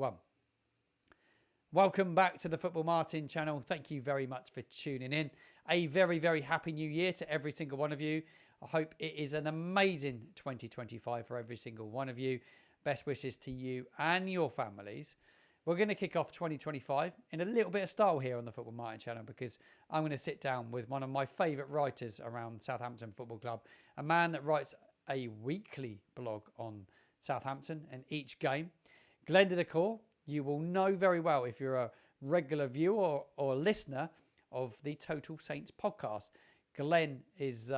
One. Welcome back to the Football Martin channel. Thank you very much for tuning in. A very, very happy new year to every single one of you. I hope it is an amazing 2025 for every single one of you. Best wishes to you and your families. We're going to kick off 2025 in a little bit of style here on the Football Martin channel, because I'm going to sit down with one of my favourite writers around Southampton Football Club, a man that writes a weekly blog on Southampton and each game. Glenn de Decor, you will know very well if you're a regular viewer or listener of the Total Saints podcast. Glenn is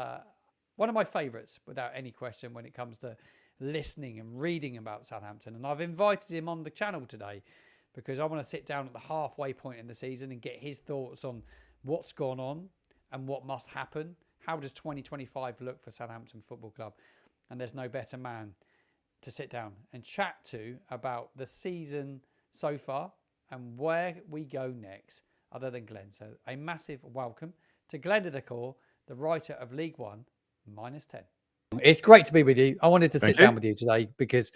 one of my favourites, without any question, when it comes to listening and reading about Southampton. And I've invited him on the channel today because I want to sit down at the halfway point in the season and get his thoughts on what's gone on and what must happen. How does 2025 look for Southampton Football Club? And there's no better man to sit down and chat to about the season so far and where we go next, other than Glenn. So a massive welcome to Glenn de Decor, the writer of League One -10. It's great to be with you. I wanted to sit down with you today because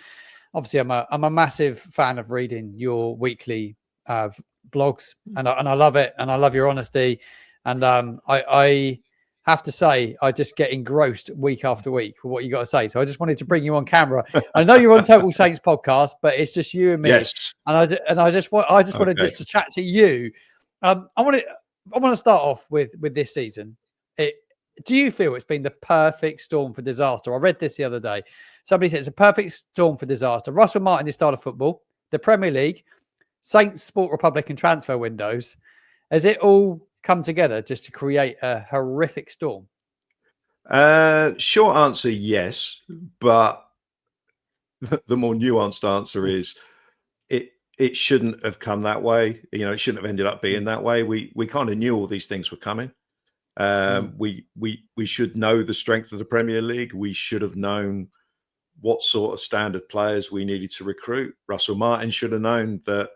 obviously I'm a massive fan of reading your weekly blogs, and I love it, and I love your honesty, and I have to say I just get engrossed week after week with what you got to say. So I just wanted to bring you on camera. I know you're on Total Saints podcast, but it's just you and me. Yes. And I just wanted just to chat to you. I want to start off with this season. Do you feel it's been the perfect storm for disaster? I read this the other day. Somebody said it's a perfect storm for disaster. Russell Martin's style of football, the Premier League, Saints, Sport Republic and transfer windows. Has it all come together just to create a horrific storm? Short answer, yes. But the more nuanced answer is it shouldn't have come that way. You know, it shouldn't have ended up being that way. We kind of knew all these things were coming. We should know the strength of the Premier League. We should have known what sort of standard players we needed to recruit. Russell Martin should have known that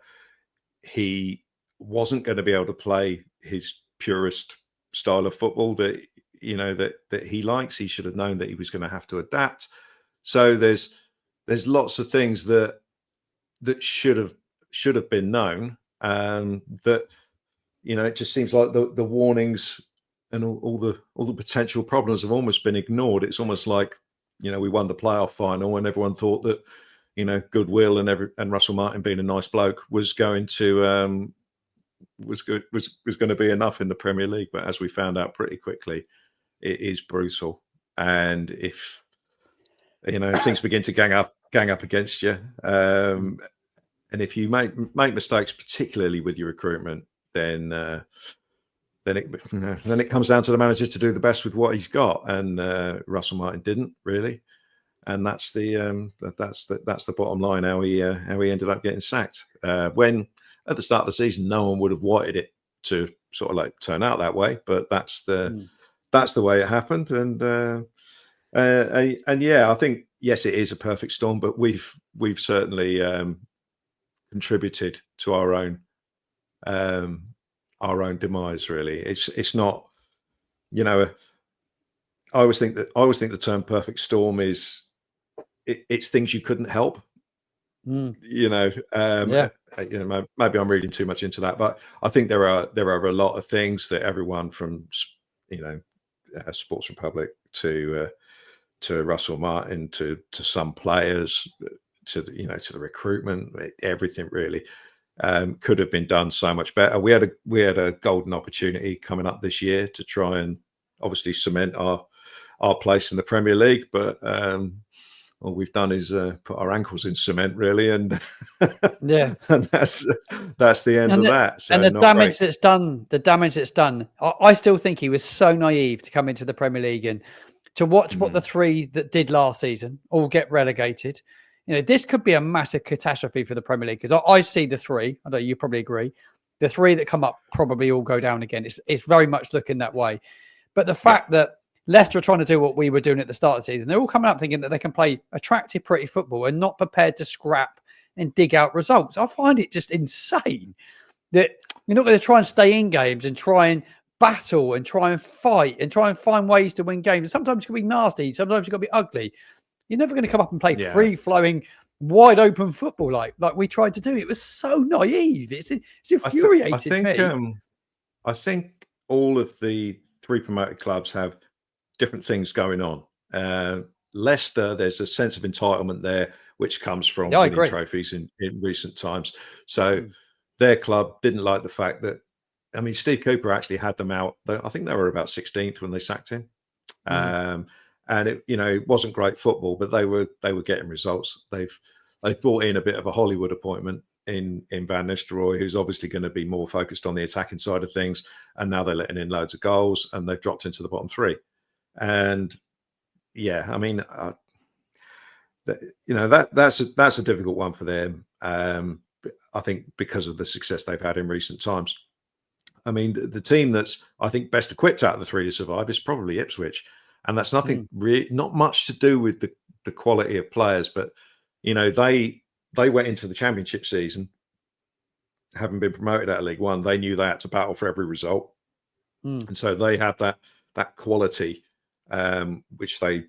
he wasn't going to be able to play his purest style of football that he likes. He should have known that he was going to have to adapt. So there's lots of things that should have been known. That it just seems like the warnings and all the potential problems have almost been ignored. It's almost like we won the playoff final and everyone thought that goodwill and Russell Martin being a nice bloke was going to was going to be enough in the Premier League. But as we found out pretty quickly, it is brutal. And if things begin to gang up against you, and if you make mistakes, particularly with your recruitment, then it comes down to the manager to do the best with what he's got. And Russell Martin didn't really, and that's the bottom line. How he ended up getting sacked when. At the start of the season, no one would have wanted it to sort of like turn out that way, but that's the way it happened. And yeah, I think yes, it is a perfect storm, but we've certainly contributed to our own demise. Really, it's not. I always think the term perfect storm is it's things you couldn't help. Yeah. Maybe I'm reading too much into that, but I think there are a lot of things that everyone from Sports Republic to Russell Martin to some players to the recruitment, everything really could have been done so much better. We had a golden opportunity coming up this year to try and obviously cement our place in the Premier League, but all we've done is put our ankles in cement, really, and yeah, and that's the end of that. So and the damage that's done. I still think he was so naive to come into the Premier League and to watch what the three that did last season all get relegated. This could be a massive catastrophe for the Premier League, because I see the three. I know you probably agree. The three that come up probably all go down again. It's very much looking that way. But the fact that Leicester are trying to do what we were doing at the start of the season, they're all coming up thinking that they can play attractive, pretty football and not prepared to scrap and dig out results. I find it just insane that you're not going to try and stay in games and try and battle and try and fight and try and find ways to win games. Sometimes it's going to be nasty. Sometimes it's going to be ugly. You're never going to come up and play free-flowing, wide open football like we tried to do. It was so naive. It's infuriated me. I think all of the 3 promoted clubs have different things going on. Leicester, there's a sense of entitlement there, which comes from winning trophies in recent times. So their club didn't like the fact that, I mean, Steve Cooper actually had them out. I think they were about 16th when they sacked him. And it wasn't great football, but they were getting results. They've brought in a bit of a Hollywood appointment in Van Nistelrooy, who's obviously going to be more focused on the attacking side of things. And now they're letting in loads of goals, and they've dropped into the bottom 3. And yeah, I mean, that's a difficult one for them. I think because of the success they've had in recent times. I mean, the team that's, I think, best equipped out of the 3 to survive is probably Ipswich. And that's not much to do with the quality of players, but, they went into the championship season, having been promoted out of League One. They knew they had to battle for every result. And so they have that quality, which they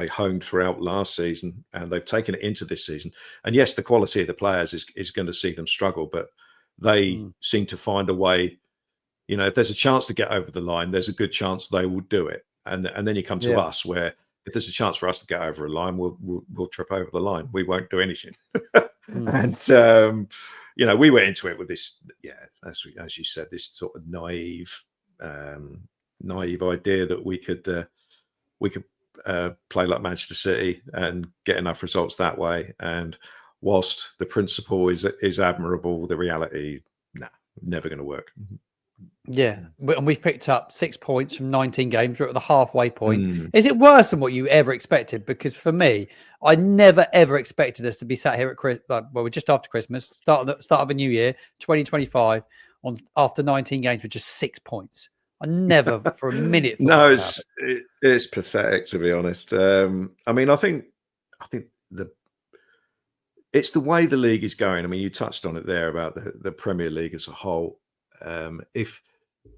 honed throughout last season, and they've taken it into this season. And yes, the quality of the players is going to see them struggle, but they seem to find a way. If there's a chance to get over the line, there's a good chance they will do it. And then you come to us, where if there's a chance for us to get over a line, we'll trip over the line. We won't do anything. And we went into it with this, as you said, this sort of naive idea that we could play like Manchester City and get enough results that way. And whilst the principle is admirable, the reality, never going to work. Yeah, and we've picked up 6 points from 19 games. We're at the halfway point. Is it worse than what you ever expected? Because for me, I never ever expected us to be sat here at we're just after Christmas, start of a new year, 2025, after 19 games with just 6 points. I never for a minute thought it's pathetic, to be honest. I mean, I think it's the way the league is going. I mean, you touched on it there about the Premier League as a whole.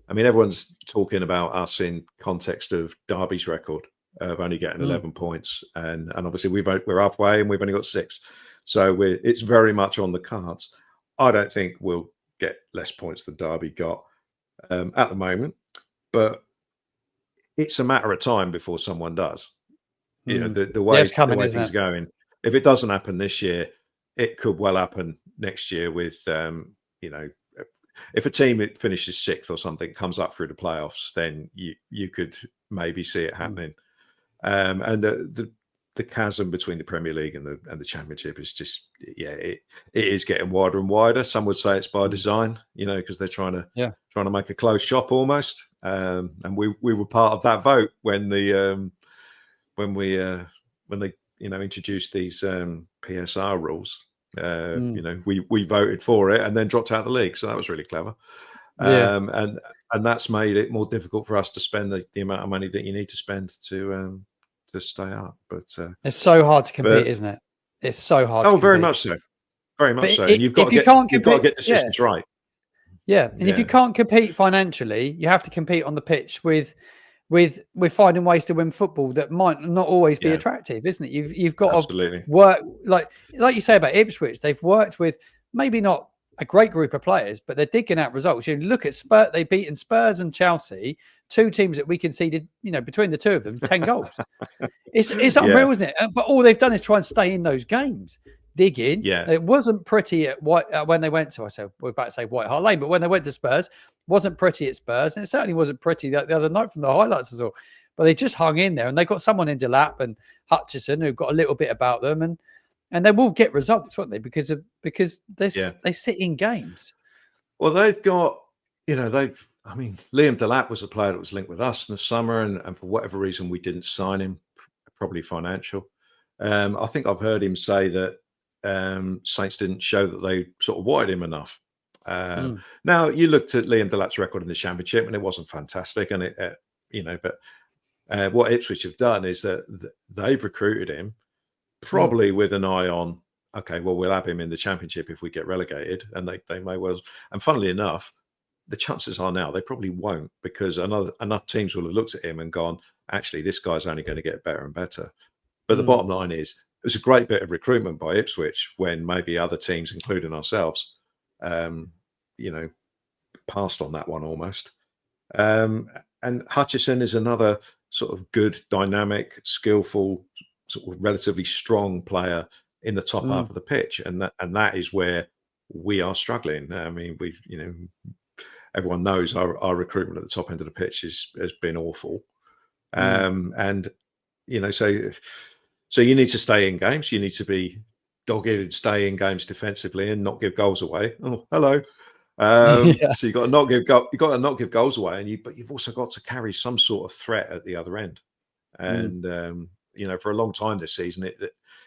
Everyone's talking about us in context of Derby's record of only getting 11 points, and obviously we're halfway and we've only got 6, so it's very much on the cards. I don't think we'll get less points than Derby got at the moment, but it's a matter of time before someone does. The way things are going. If it doesn't happen this year, it could well happen next year with if a team finishes 6th or something, comes up through the playoffs, then you could maybe see it happening. And the chasm between the Premier League and the Championship is just, it is getting wider and wider. Some would say it's by design, because they're trying to make a closed shop almost. And we were part of that vote when they introduced these PSR rules. We voted for it and then dropped out of the league, so that was really clever. And that's made it more difficult for us to spend the amount of money that you need to spend to stay up. But it's so hard to compete, isn't it? It's so hard. Oh, very much so. Very much so. And you've got to get decisions right. Yeah, and if you can't compete financially, you have to compete on the pitch with finding ways to win football that might not always be attractive, isn't it? You've got to work like you say about Ipswich. They've worked with maybe not a great group of players, but they're digging out results. You look at Spurs; they've beaten Spurs and Chelsea, 2 teams that we conceded, between the 2 of them, 10 goals. It's unreal, isn't it? But all they've done is try and stay in those games. Dig in. Yeah. It wasn't pretty at when they went to, we're about to say White Hart Lane, but when they went to Spurs, wasn't pretty at Spurs, and it certainly wasn't pretty the other night from the highlights as well. But they just hung in there, and they got someone in Delap and Hutchison who've got a little bit about them, and they will get results, won't they? Because they sit in games. Well, they've got, Liam Delap was a player that was linked with us in the summer, and for whatever reason we didn't sign him, probably financial. I think I've heard him say that Saints didn't show that they sort of wanted him enough. Now you looked at Liam Delap's record in the Championship, and it wasn't fantastic. And but what Ipswich have done is that they've recruited him probably with an eye on, okay, well, we'll have him in the Championship if we get relegated, and they may well. And funnily enough, the chances are now they probably won't, because enough teams will have looked at him and gone, actually, this guy's only going to get better and better. But the bottom line is was a great bit of recruitment by Ipswich when maybe other teams, including ourselves, passed on that one almost. And Hutchison is another sort of good, dynamic, skillful, sort of relatively strong player in the top half of the pitch, and that is where we are struggling. I mean, everyone knows our recruitment at the top end of the pitch has been awful, and so you need to stay in games. You need to be dogged and stay in games defensively and not give goals away. Oh, hello. So you got to not give goals away, but you've also got to carry some sort of threat at the other end. And for a long time this season,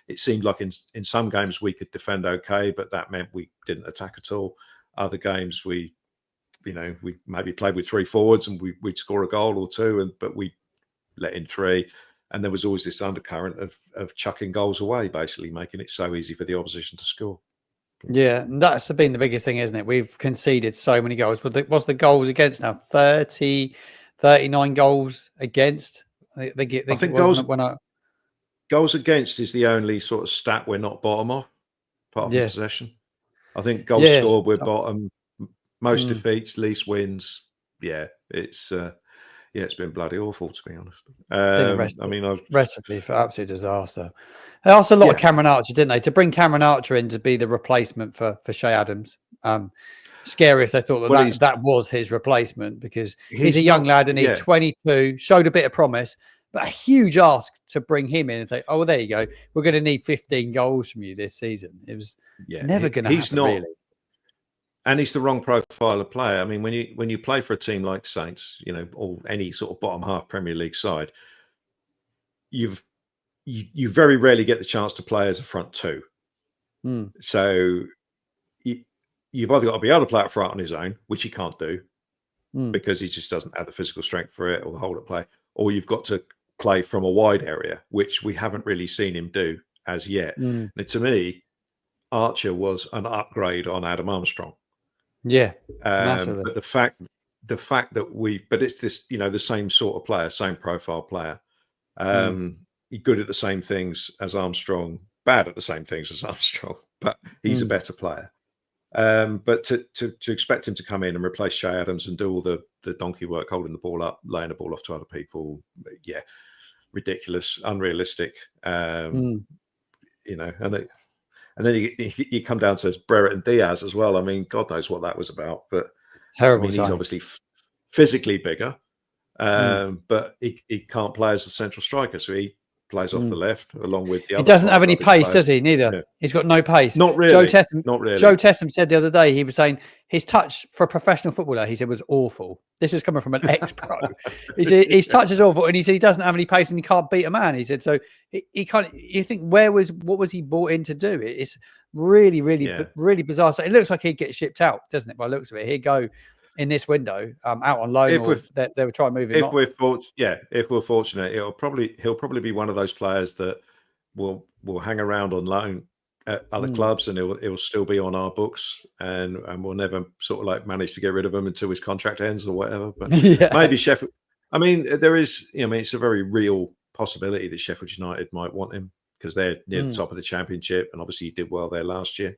it seemed like in some games we could defend okay, but that meant we didn't attack at all. Other games we maybe played with 3 forwards and we'd score a goal or two, but we let in 3. And there was always this undercurrent of chucking goals away, basically making it so easy for the opposition to score. Yeah, that's been the biggest thing, isn't it? We've conceded so many goals. But what's the goals against now? 39 goals against. I think goals against is the only sort of stat we're not bottom of, apart from possession. I think goals scored, we're bottom. Most defeats, least wins. Yeah, it's been bloody awful, to be honest. Recipe for absolute disaster. They asked a lot of Cameron Archer, didn't they? To bring Cameron Archer in to be the replacement for Shay Adams. Scary if they thought that was his replacement, because he's a young lad and he's 22, showed a bit of promise, but a huge ask to bring him in and think, oh, well, there you go. We're going to need 15 goals from you this season. It was never going to happen, really. And he's the wrong profile of player. I mean, when you play for a team like Saints, or any sort of bottom half Premier League side, you very rarely get the chance to play as a front 2. So you've either got to be able to play up front on his own, which he can't do because he just doesn't have the physical strength for it or the hold up play, or you've got to play from a wide area, which we haven't really seen him do as yet. And to me, Archer was an upgrade on Adam Armstrong. Yeah, massively. But the fact that but it's this, the same sort of player, same profile player. He's good at the same things as Armstrong, bad at the same things as Armstrong, but he's a better player. But to expect him to come in and replace Shay Adams and do all the donkey work, holding the ball up, laying the ball off to other people, ridiculous, unrealistic. And then you come down to Brereton and Diaz as well. I mean, God knows what that was about. But terrible. He's obviously physically bigger, but he can't play as a central striker. So he plays off the left along with the other. He doesn't have any pace, does he? Neither. Yeah. He's got no pace. Not really. Not really. Joe Tessam said the other day, he was saying his touch for a professional footballer, he said, was awful. This is coming from an ex-pro. He said his touch is awful, and he said he doesn't have any pace and he can't beat a man. He said so. He can't. You think what was he brought in to do? It's really, really bizarre. So it looks like he'd get shipped out, doesn't it? By the looks of it, he'd go in this window out on loan, or they would try and move him. If we're fortunate, he'll probably be one of those players that will hang around on loan at other clubs, and he'll still be on our books, and we'll never sort of like manage to get rid of him until his contract ends or whatever. But maybe Sheffield. I mean, there is. It's a very real possibility that Sheffield United might want him because they're near the top of the Championship, and obviously he did well there last year.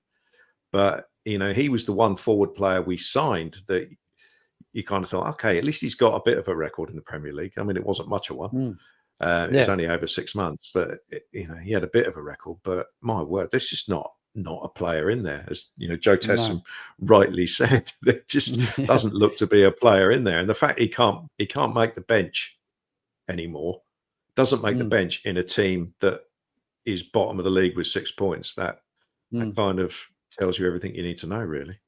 But he was the one forward player we signed that you kind of thought, okay, at least he's got a bit of a record in the Premier League. I mean, it wasn't much of one. It was only over 6 months, but he had a bit of a record. But my word, there's just not a player in there, as Joe Tessam rightly said. There just doesn't look to be a player in there. And the fact he can't make the bench anymore, doesn't make the bench in a team that is bottom of the league with 6 points. That kind of tells you everything you need to know, really.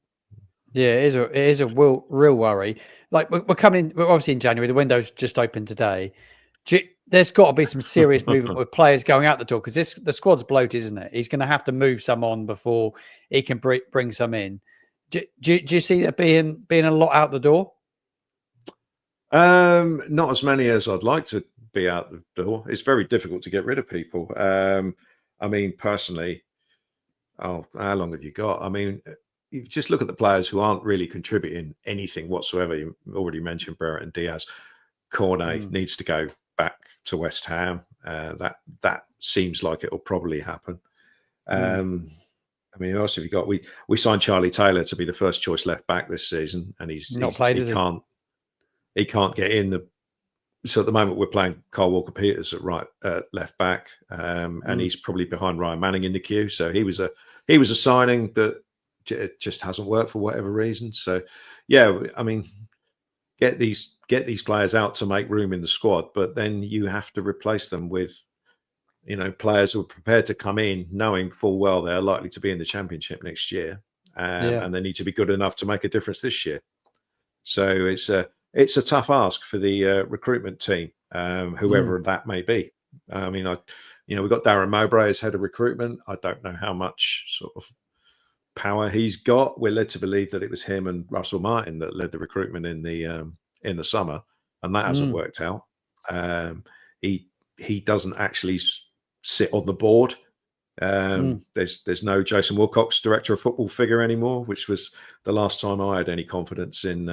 Yeah, it is a real worry. Like we're obviously in January. The window's just opened today. There's got to be some serious movement with players going out the door, because the squad's bloated, isn't it? He's going to have to move some on before he can bring some in. Do you see that being a lot out the door? Not as many as I'd like to be out the door. It's very difficult to get rid of people. I mean, personally, how long have you got? I mean, you just look at the players who aren't really contributing anything whatsoever. You already mentioned Brereton and Diaz. Cornet needs to go back to West Ham. That seems like it'll probably happen. I mean, who else have you got? We signed Charlie Taylor to be the first choice left back this season, and he can't get in the. So at the moment we're playing Kyle Walker-Peters at left back, and he's probably behind Ryan Manning in the queue. So he was a signing that just hasn't worked for whatever reason. So yeah, I mean, get these players out to make room in the squad, but then you have to replace them with, players who are prepared to come in knowing full well they're likely to be in the Championship next year, and they need to be good enough to make a difference this year. So it's a tough ask for the recruitment team, whoever that may be. I mean, we've got Darren Mowbray as head of recruitment. I don't know how much sort of power he's got. We're led to believe that it was him and Russell Martin that led the recruitment in the summer, and that hasn't worked out. He doesn't actually sit on the board. There's no Jason Wilcox, director of football figure anymore, which was the last time I had any confidence in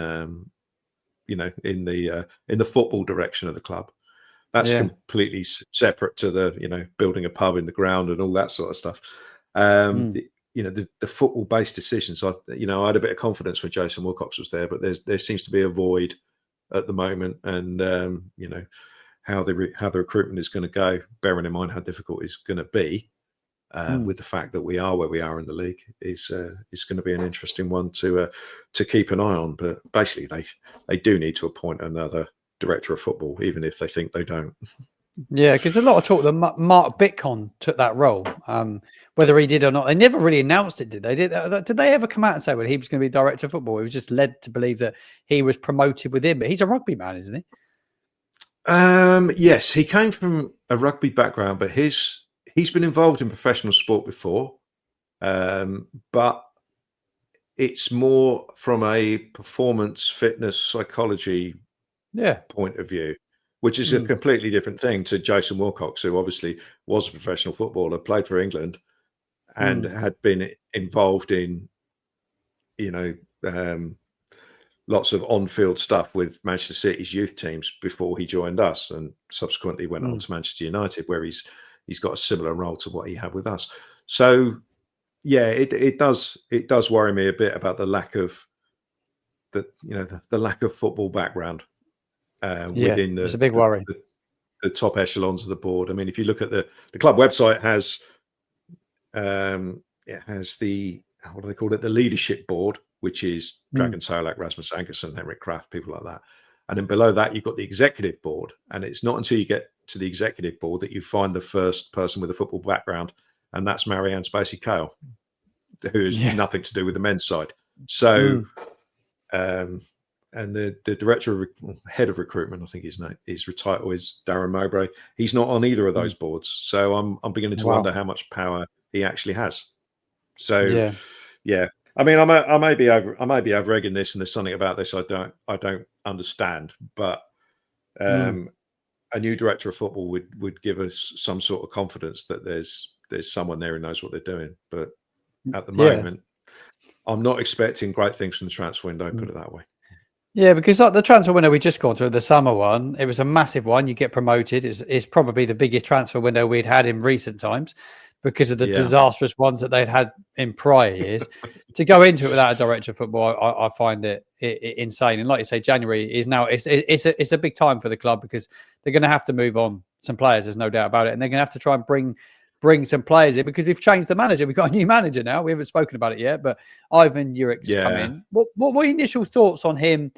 in the football direction of the club. That's completely separate to the building a pub in the ground and all that sort of stuff. The football based decisions. I had a bit of confidence when Jason Wilcox was there, but there seems to be a void at the moment, and how the recruitment is going to go, bearing in mind how difficult it's going to be, with the fact that we are where we are in the league, is going to be an interesting one to keep an eye on. But basically, they do need to appoint another director of football, even if they think they don't. Yeah, because there's a lot of talk that Mark Bitcon took that role. Whether he did or not, they never really announced it, did they? Did they ever come out and say, well, he was going to be director of football? He was just led to believe that he was promoted with him. But he's a rugby man, isn't he? Yes, he came from a rugby background, but he's been involved in professional sport before, but it's more from a performance, fitness, psychology point of view, which is a completely different thing to Jason Wilcox, who obviously was a professional footballer, played for England, and had been involved in, lots of on-field stuff with Manchester City's youth teams before he joined us, and subsequently went on to Manchester United, where he's got a similar role to what he had with us. So, yeah, it does worry me a bit about the lack of the lack of football background within it's a big worry. The top echelons of the board. I mean, if you look at the club website, has it has the, what do they call it, the leadership board, which is Dragan Solak, Rasmus Ankersen, Henrik Kraft, people like that. And then below that, you've got the executive board. And it's not until you get to the executive board that you find the first person with a football background, and that's Marianne Spacey-Kale, who has nothing to do with the men's side. So, and the head of recruitment, I think his title is Darren Mowbray. He's not on either of those boards. So I'm beginning to wonder how much power he actually has. So, yeah. I mean, I may be over egging this, and there's something about this I don't understand. But a new director of football would give us some sort of confidence that there's someone there who knows what they're doing. But at the moment, I'm not expecting great things from the transfer window. Put it that way. Yeah, because like the transfer window we just gone through, the summer one, it was a massive one. You get promoted. It's probably the biggest transfer window we'd had in recent times, because of the disastrous ones that they'd had in prior years. To go into it without a director of football, I find it insane. And like you say, January is now it's a big time for the club, because they're going to have to move on some players. There's no doubt about it, and they're going to have to try and bring some players in, because we've changed the manager. We've got a new manager now. We haven't spoken about it yet, but Ivan Urik's come in. What were your initial thoughts on him?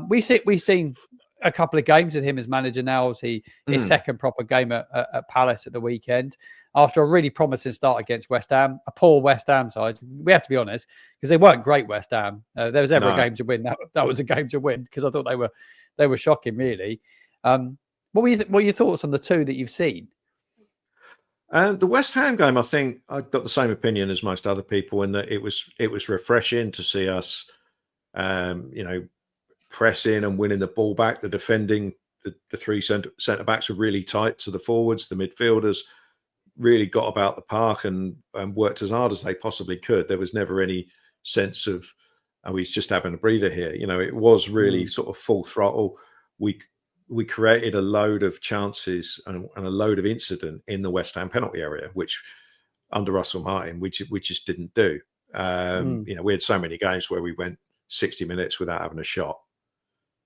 We've seen a couple of games with him as manager now. Obviously, his second proper game at Palace at the weekend, after a really promising start against West Ham, a poor West Ham side. We have to be honest, because they weren't great, West Ham. There was ever a game to win. That was a game to win, because I thought they were shocking, really. What were your thoughts on the two that you've seen? The West Ham game, I think I got the same opinion as most other people, in that it was refreshing to see us, pressing and winning the ball back. The defending, the three centre backs were really tight to the forwards. The midfielders really got about the park and worked as hard as they possibly could. There was never any sense of, oh, he's just having a breather here. It was really sort of full throttle. We we created a load of chances and a load of incident in the West Ham penalty area, which under Russell Martin, we just didn't do. You know, we had so many games where we went 60 minutes without having a shot,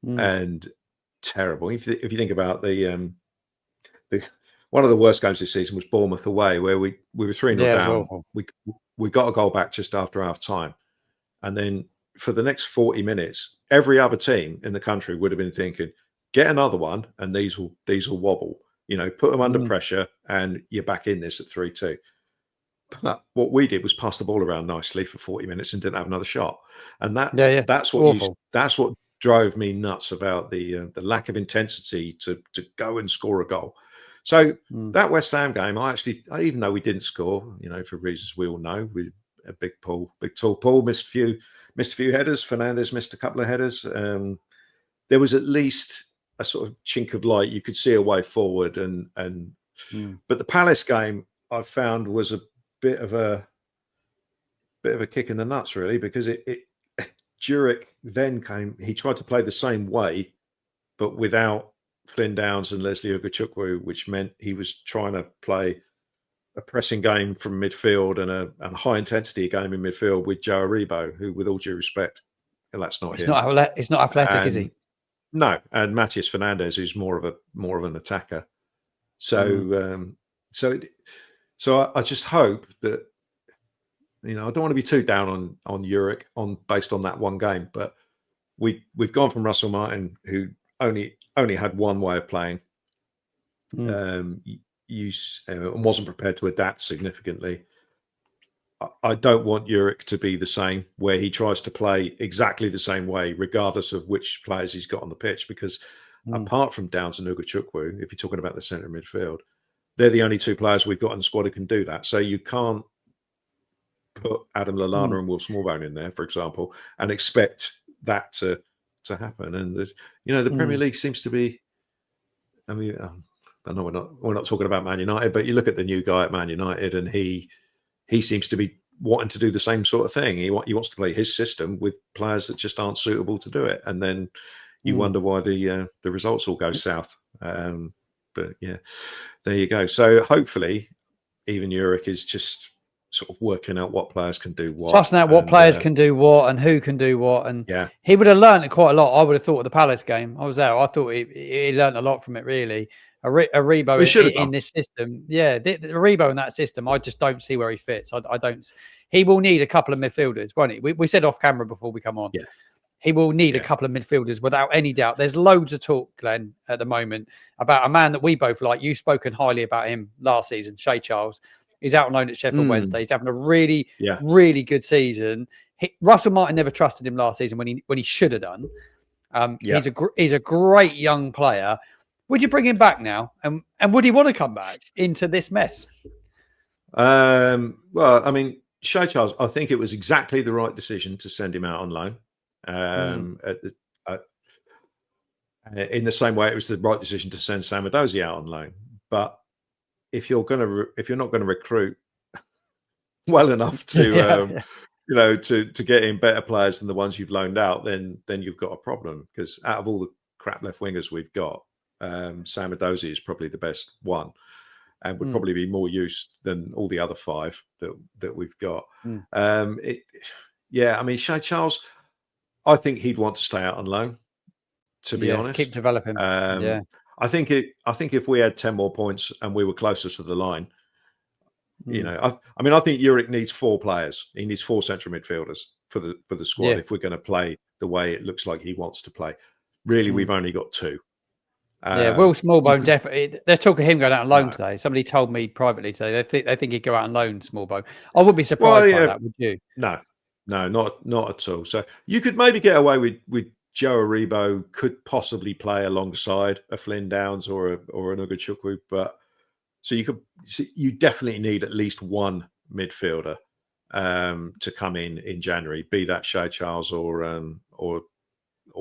and terrible. If you think about the one of the worst games this season was Bournemouth away, where we were 3-0 down. We got a goal back just after half time, and then for the next 40 minutes, every other team in the country would have been thinking, get another one, and these will wobble. You know, put them under pressure, and you're back in this at 3-2. But what we did was pass the ball around nicely for 40 minutes and didn't have another shot, and that's what drove me nuts about the lack of intensity to go and score a goal. So that West Ham game, even though we didn't score, you know, for reasons we all know, with a big tall Paul missed a few headers. Fernandes missed a couple of headers. There was at least a sort of chink of light. You could see a way forward, but the Palace game I found was a bit of a kick in the nuts, really, because Jurek then came. He tried to play the same way, but without Flynn Downs and Leslie Ugochukwu, which meant he was trying to play a pressing game from midfield and a high intensity game in midfield with Joe Aribo, who, with all due respect, that's not him. It's not athletic, is he? No, and Matías Fernandes, who's more of an attacker. So, I just hope that, you know, I don't want to be too down on Jurek based on that one game, but we've gone from Russell Martin, who only had one way of playing, and wasn't prepared to adapt significantly. I don't want Jurek to be the same, where he tries to play exactly the same way, regardless of which players he's got on the pitch, because apart from Downs and Ugochukwu, if you're talking about the centre midfield, they're the only two players we've got in the squad who can do that. So you can't put Adam Lallana and Will Smallbone in there, for example, and expect that to happen. And you know, the Premier League seems to be. I mean, I know we're not talking about Man United, but you look at the new guy at Man United, and he seems to be wanting to do the same sort of thing. He wants to play his system with players that just aren't suitable to do it, and then you wonder why the results all go south. But yeah, there you go. So hopefully, even Jurek is just sort of working out what players can do what. Sussing out what players can do what and who can do what. And yeah, he would have learned it quite a lot. I would have thought of the Palace game. I was there. I thought he learned a lot from it, really. Aribo in this system. Yeah, the Aribo in that system, I just don't see where he fits. I don't. He will need a couple of midfielders, won't he? We said off camera before we come on. Yeah. He will need a couple of midfielders without any doubt. There's loads of talk, Glenn, at the moment about a man that we both like. You've spoken highly about him last season, Shay Charles. He's out on loan at Sheffield Wednesday. He's having a really, really good season. Russell Martin never trusted him last season when he should have done. He's a great young player. Would you bring him back now? And would he want to come back into this mess? Well, I mean, Shay Charles, I think it was exactly the right decision to send him out on loan. In the same way, it was the right decision to send Sam Edozie out on loan. But if you're not going to recruit well enough to you know, to get in better players than the ones you've loaned out, then you've got a problem. Because out of all the crap left wingers we've got, Sam Edozie is probably the best one, and would probably be more use than all the other five that we've got. I mean, Shay Charles, I think he'd want to stay out on loan, to be honest. Keep developing. I think if we had 10 more points and we were closer to the line, you know, I mean, I think Jurek needs 4 players. He needs 4 central midfielders for the squad if we're going to play the way it looks like he wants to play. Really, we've only got 2. Will Smallbone definitely. They're talking him going out on loan today. Somebody told me privately today they think he'd go out on loan, Smallbone. I would be surprised by that. Would you? No, not at all. So you could maybe get away with Joe Aribo could possibly play alongside a Flynn Downs or an Ugochukwu, but you definitely need at least one midfielder to come in January, be that Shay Charles or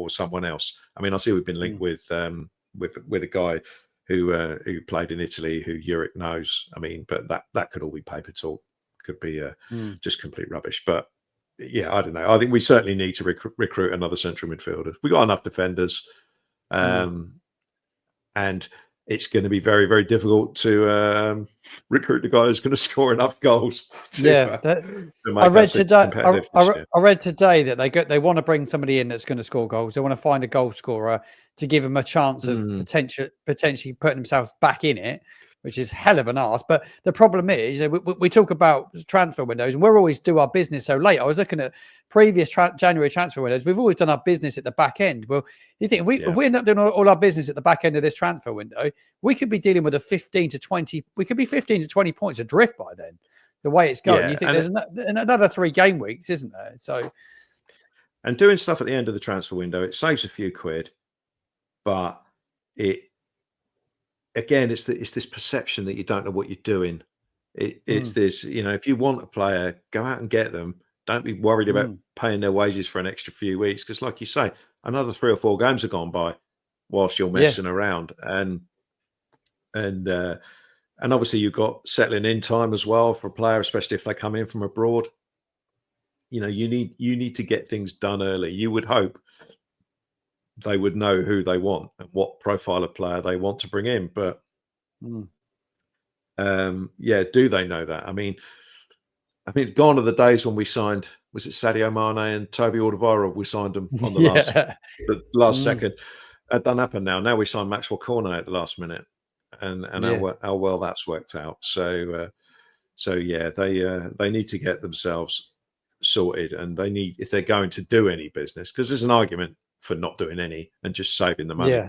someone else. I mean, I see we've been linked with a guy who played in Italy who Jurek knows. I mean, but that could all be paper talk. Could be just complete rubbish. But yeah, I don't know. I think we certainly need to recruit another central midfielder. We got enough defenders. and it's going to be very, very difficult to recruit the guy who's going to score enough goals to I make read that today. competitive this year. I read today that they want to bring somebody in that's going to score goals. They want to find a goal scorer to give them a chance of potentially putting themselves back in it, which is hell of an ask. But the problem is, we talk about transfer windows, and we're always do our business so late. I was looking at previous January transfer windows. We've always done our business at the back end. Well, you think if we end up doing all our business at the back end of this transfer window, we could be dealing with a 15 to 20. We could be 15 to 20 points adrift by then. The way it's going, you think there's another 3 game weeks, isn't there? So, and doing stuff at the end of the transfer window, it saves a few quid, but it's this perception that you don't know what you're doing. It's this, if you want a player, go out and get them. Don't be worried about paying their wages for an extra few weeks, because, like you say, another 3 or 4 games have gone by whilst you're messing around, and obviously you've got settling in time as well for a player, especially if they come in from abroad. You need to get things done early. You would hope they would know who they want and what profile of player they want to bring in. But do they know that? I mean, gone are the days when we signed, was it Sadio Mane and Toby Alderweireld? We signed them on the last second. That doesn't happen now. Now we sign Maxwell Cornet at the last minute. And how well that's worked out. So they need to get themselves sorted, and they need, if they're going to do any business, because there's an argument for not doing any and just saving the money.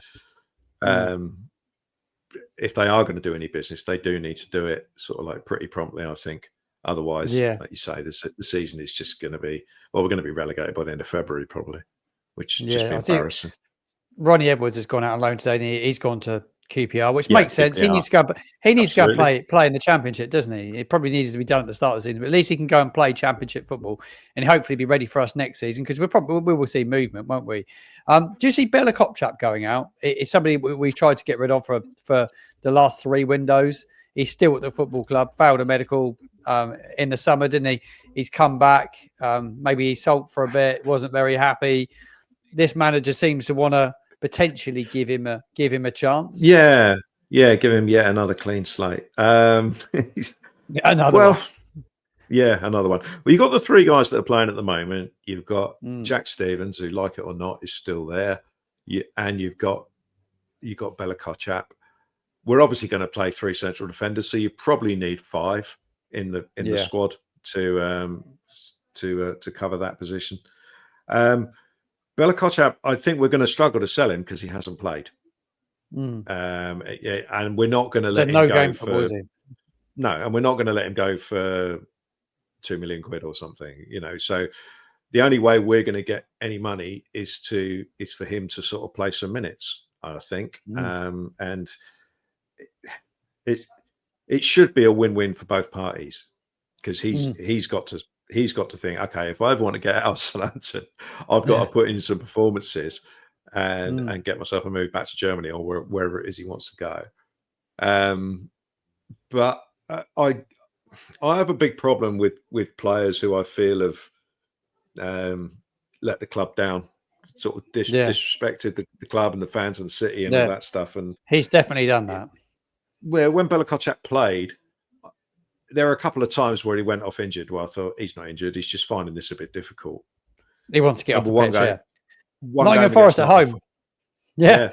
If they are going to do any business, they do need to do it sort of like pretty promptly, I think. Otherwise, like you say, the season is just going to be, we're going to be relegated by the end of February probably, which is just embarrassing. Ronnie Edwards has gone out on loan today, and he's gone to QPR, which makes sense. He needs to go. He needs to go and play in the Championship, doesn't he? It probably needs to be done at the start of the season, but at least he can go and play Championship football and hopefully be ready for us next season, because we will see movement, won't we? Do you see Bella Kopchap going out? It's somebody we've tried to get rid of for the last 3 windows. He's still at the football club. Failed a medical in the summer, didn't he? He's come back. Maybe he sulked for a bit. Wasn't very happy. This manager seems to want to potentially give him a chance. Give him yet another clean slate. Another one. Well, you've got the 3 guys that are playing at the moment. You've got Jack Stevens, who, like it or not, is still there, and you've got Bella Kopchap. We're obviously going to play 3 central defenders, so you probably need 5 in the squad to cover that position. Bella Kopchap, I think we're going to struggle to sell him because he hasn't played. And we're not going to let him go for no, and we're not going to let him go for 2 million quid or something. So the only way we're going to get any money is for him to sort of play some minutes, I think. And it should be a win-win for both parties, because he's got to think, okay, if I ever want to get out of Southampton, I've got to put in some performances and get myself a move back to Germany or wherever it is he wants to go. But I have a big problem with players who I feel have let the club down, sort of disrespected the club and the fans and the city and all that stuff. And he's definitely done that. Where when Bella Kopchap played, there were a couple of times where he went off injured. Well, I thought, he's not injured. He's just finding this a bit difficult. He wants to get off the pitch, game, Nottingham Forest at home. Yeah.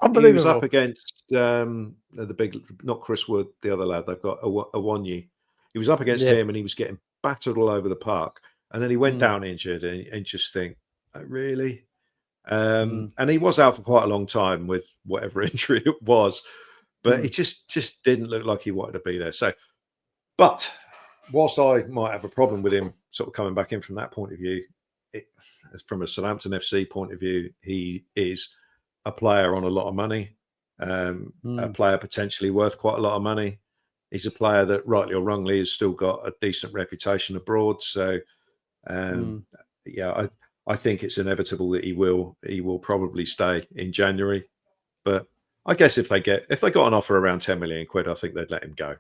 Unbelievable. He was up against the big, not Chris Wood, the other lad. They've got Awonyi. He was up against him, and he was getting battered all over the park. And then he went down injured, and just think, really? And he was out for quite a long time with whatever injury it was, but it just didn't look like he wanted to be there. So, but whilst I might have a problem with him sort of coming back in from that point of view, from a Southampton FC point of view, he is a player on a lot of money, a player potentially worth quite a lot of money. He's a player that, rightly or wrongly, has still got a decent reputation abroad. So, I think it's inevitable that he will probably stay in January. But I guess if they got an offer around 10 million quid, I think they'd let him go.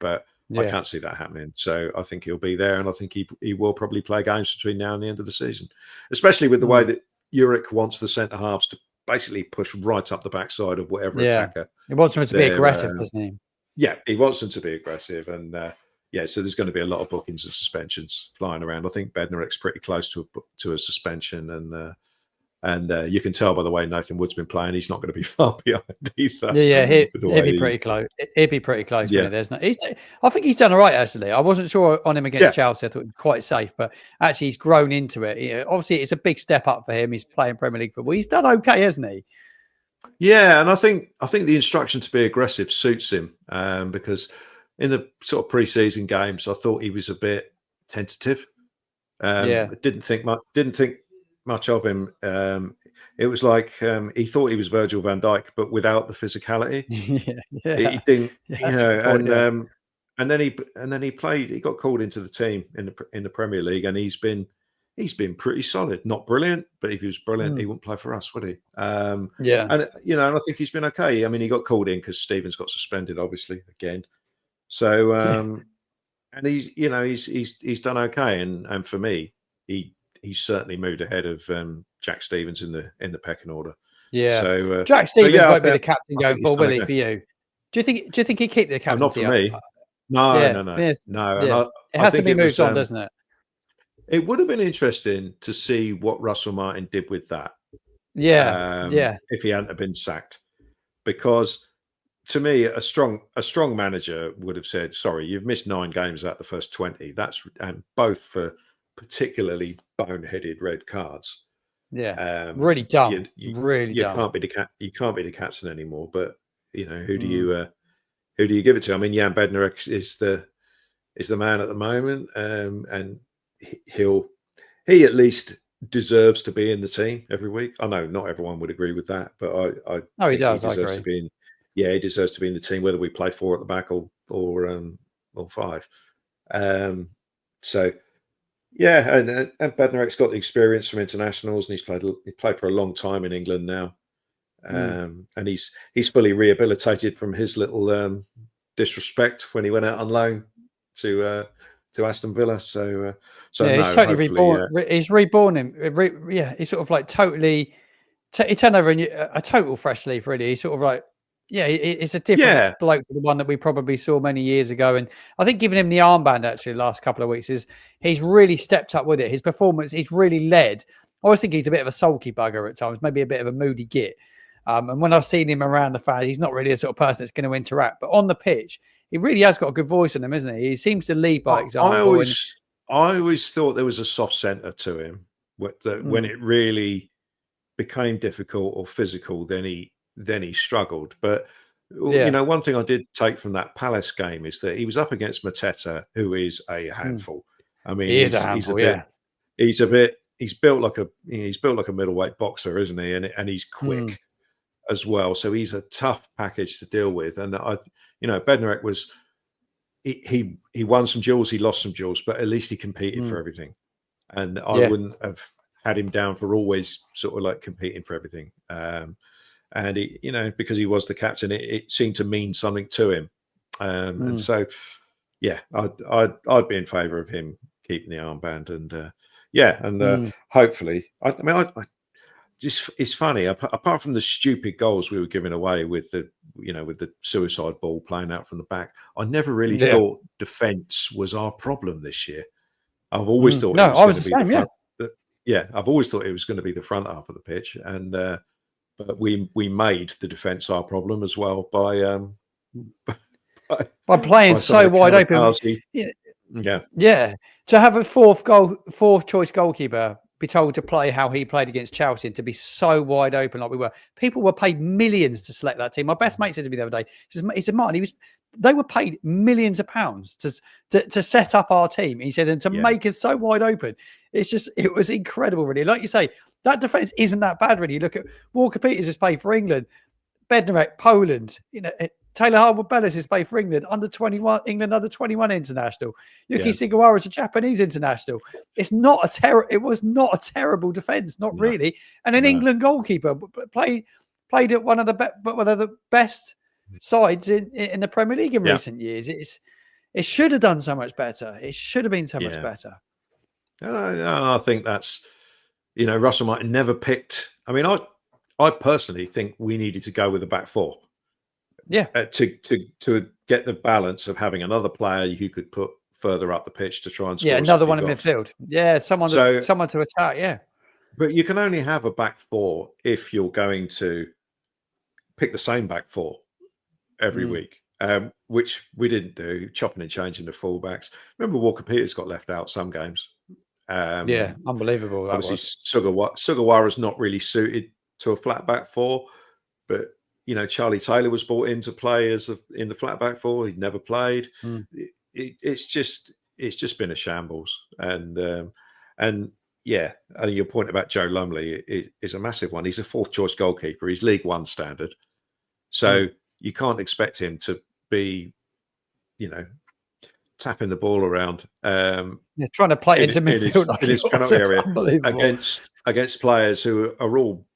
But I can't see that happening. So I think he'll be there, and I think he will probably play games between now and the end of the season, especially with the way that Jurek wants the centre halves basically push right up the backside of whatever Yeah. attacker. He wants him to be aggressive, doesn't he? Yeah, he wants them to be aggressive, and so there's going to be a lot of bookings and suspensions flying around. I think Bednarek's pretty close to a suspension, and you can tell by the way Nathan Wood's been playing, he's not going to be far behind either. Yeah, he'd be pretty close. He'd be pretty close. Yeah. There's no. I think he's done all right actually. I wasn't sure on him against Chelsea. I thought he was quite safe, but actually he's grown into it. Obviously, it's a big step up for him. He's playing Premier League football. He's done okay, hasn't he? Yeah, and I think the instruction to be aggressive suits him, because in the sort of pre-season games, I thought he was a bit tentative. Didn't think much of him. It was like he thought he was Virgil van Dijk, but without the physicality. He didn't, and then he played. He got called into the team in the Premier League, and he's been pretty solid. Not brilliant, but if he was brilliant, he wouldn't play for us, would he? And I think he's been okay. I mean, he got called in because Stevens got suspended, obviously, again. So, and he's done okay, and for me, he's certainly moved ahead of Jack Stevens in the pecking order. Yeah. So Jack Stevens won't be the captain going forward, will he? Okay. For you? Do you think he'd keep the captaincy? Not for me. No. Yes. No. Yeah. It has to be moved on, doesn't it? It would have been interesting to see what Russell Martin did with that. If he hadn't have been sacked, because to me, a strong manager would have said, "Sorry, you've missed 9 games out of the first 20. And both for particularly boneheaded red cards. Yeah, really dumb. Really you dumb. You can't be the captain anymore. But who do you give it to? I mean, Jan Bednarek is the man at the moment, and he at least deserves to be in the team every week. I know not everyone would agree with that, but he does. I agree. To be in. Yeah, he deserves to be in the team, whether we play 4 at the back or 5. So. Yeah, and Bednarek's got the experience from internationals, and he played for a long time in England now, and he's fully rehabilitated from his little disrespect when he went out on loan to Aston Villa. So he's totally reborn. He's reborn him. He's sort of like totally. He turned over a total fresh leaf. Really, he's sort of like. Yeah, it's a different bloke to the one that we probably saw many years ago. And I think giving him the armband actually the last couple of weeks he's really stepped up with it. His performance, he's really led. I always think he's a bit of a sulky bugger at times, maybe a bit of a moody git. And when I've seen him around the fans, he's not really a sort of person that's going to interact. But on the pitch, he really has got a good voice on him, isn't he? He seems to lead by example. I always thought there was a soft centre to him. When it really became difficult or physical, then he struggled. But one thing I did take from that Palace game is that he was up against Mateta, who is a handful. I mean, he is a handful. He's built like a middleweight boxer, isn't he? And he's quick as well. So he's a tough package to deal with. And Bednarek was he won some duels, he lost some duels, but at least he competed for everything. And I wouldn't have had him down for always sort of like competing for everything. And he, because he was the captain, it seemed to mean something to him. And so, I'd be in favour of him keeping the armband. And hopefully, it's funny. Apart from the stupid goals we were giving away with the suicide ball playing out from the back, I never really thought defence was our problem this year. I've always thought I was the same. I've always thought it was going to be the front half of the pitch, and but we made the defence our problem as well by playing so wide open. To have a fourth choice goalkeeper be told to play how he played against Chelsea and to be so wide open like we were. People were paid millions to select that team. My best mate said to me the other day, he said, Martin, they were paid millions of pounds to set up our team. He said, and to make us so wide open. It was incredible, really. Like you say, that defence isn't that bad, really. Look at Walker Peters has played for England, Bednarek, Poland, Taylor Harwood-Bellis has played for England, England under 21 international. Yuki Sugawara is a Japanese international. It was not a terrible defence, not really. And an England goalkeeper played at one of the best sides in the Premier League in recent years. It should have done so much better. It should have been so much better. I think that's Russell Martin never picked. I mean, I I personally think we needed to go with a back four. Yeah. To get the balance of having another player who could put further up the pitch to try and score Another a few one in goals. midfield. Yeah, someone to attack. Yeah. But you can only have a back four if you're going to pick the same back four every week, which we didn't do, chopping and changing the fullbacks. Remember, Walker Peters got left out some games. Yeah, unbelievable. That Obviously, was. Sugawara's not really suited to a flat back four, but Charlie Taylor was brought in to play in the flat back four. He'd never played. It's just been a shambles, and yeah, and your point about Joe Lumley is a massive one. He's a fourth choice goalkeeper. He's League One standard, so you can't expect him to be, tapping the ball around, trying to play into midfield in his penalty area against players who are all,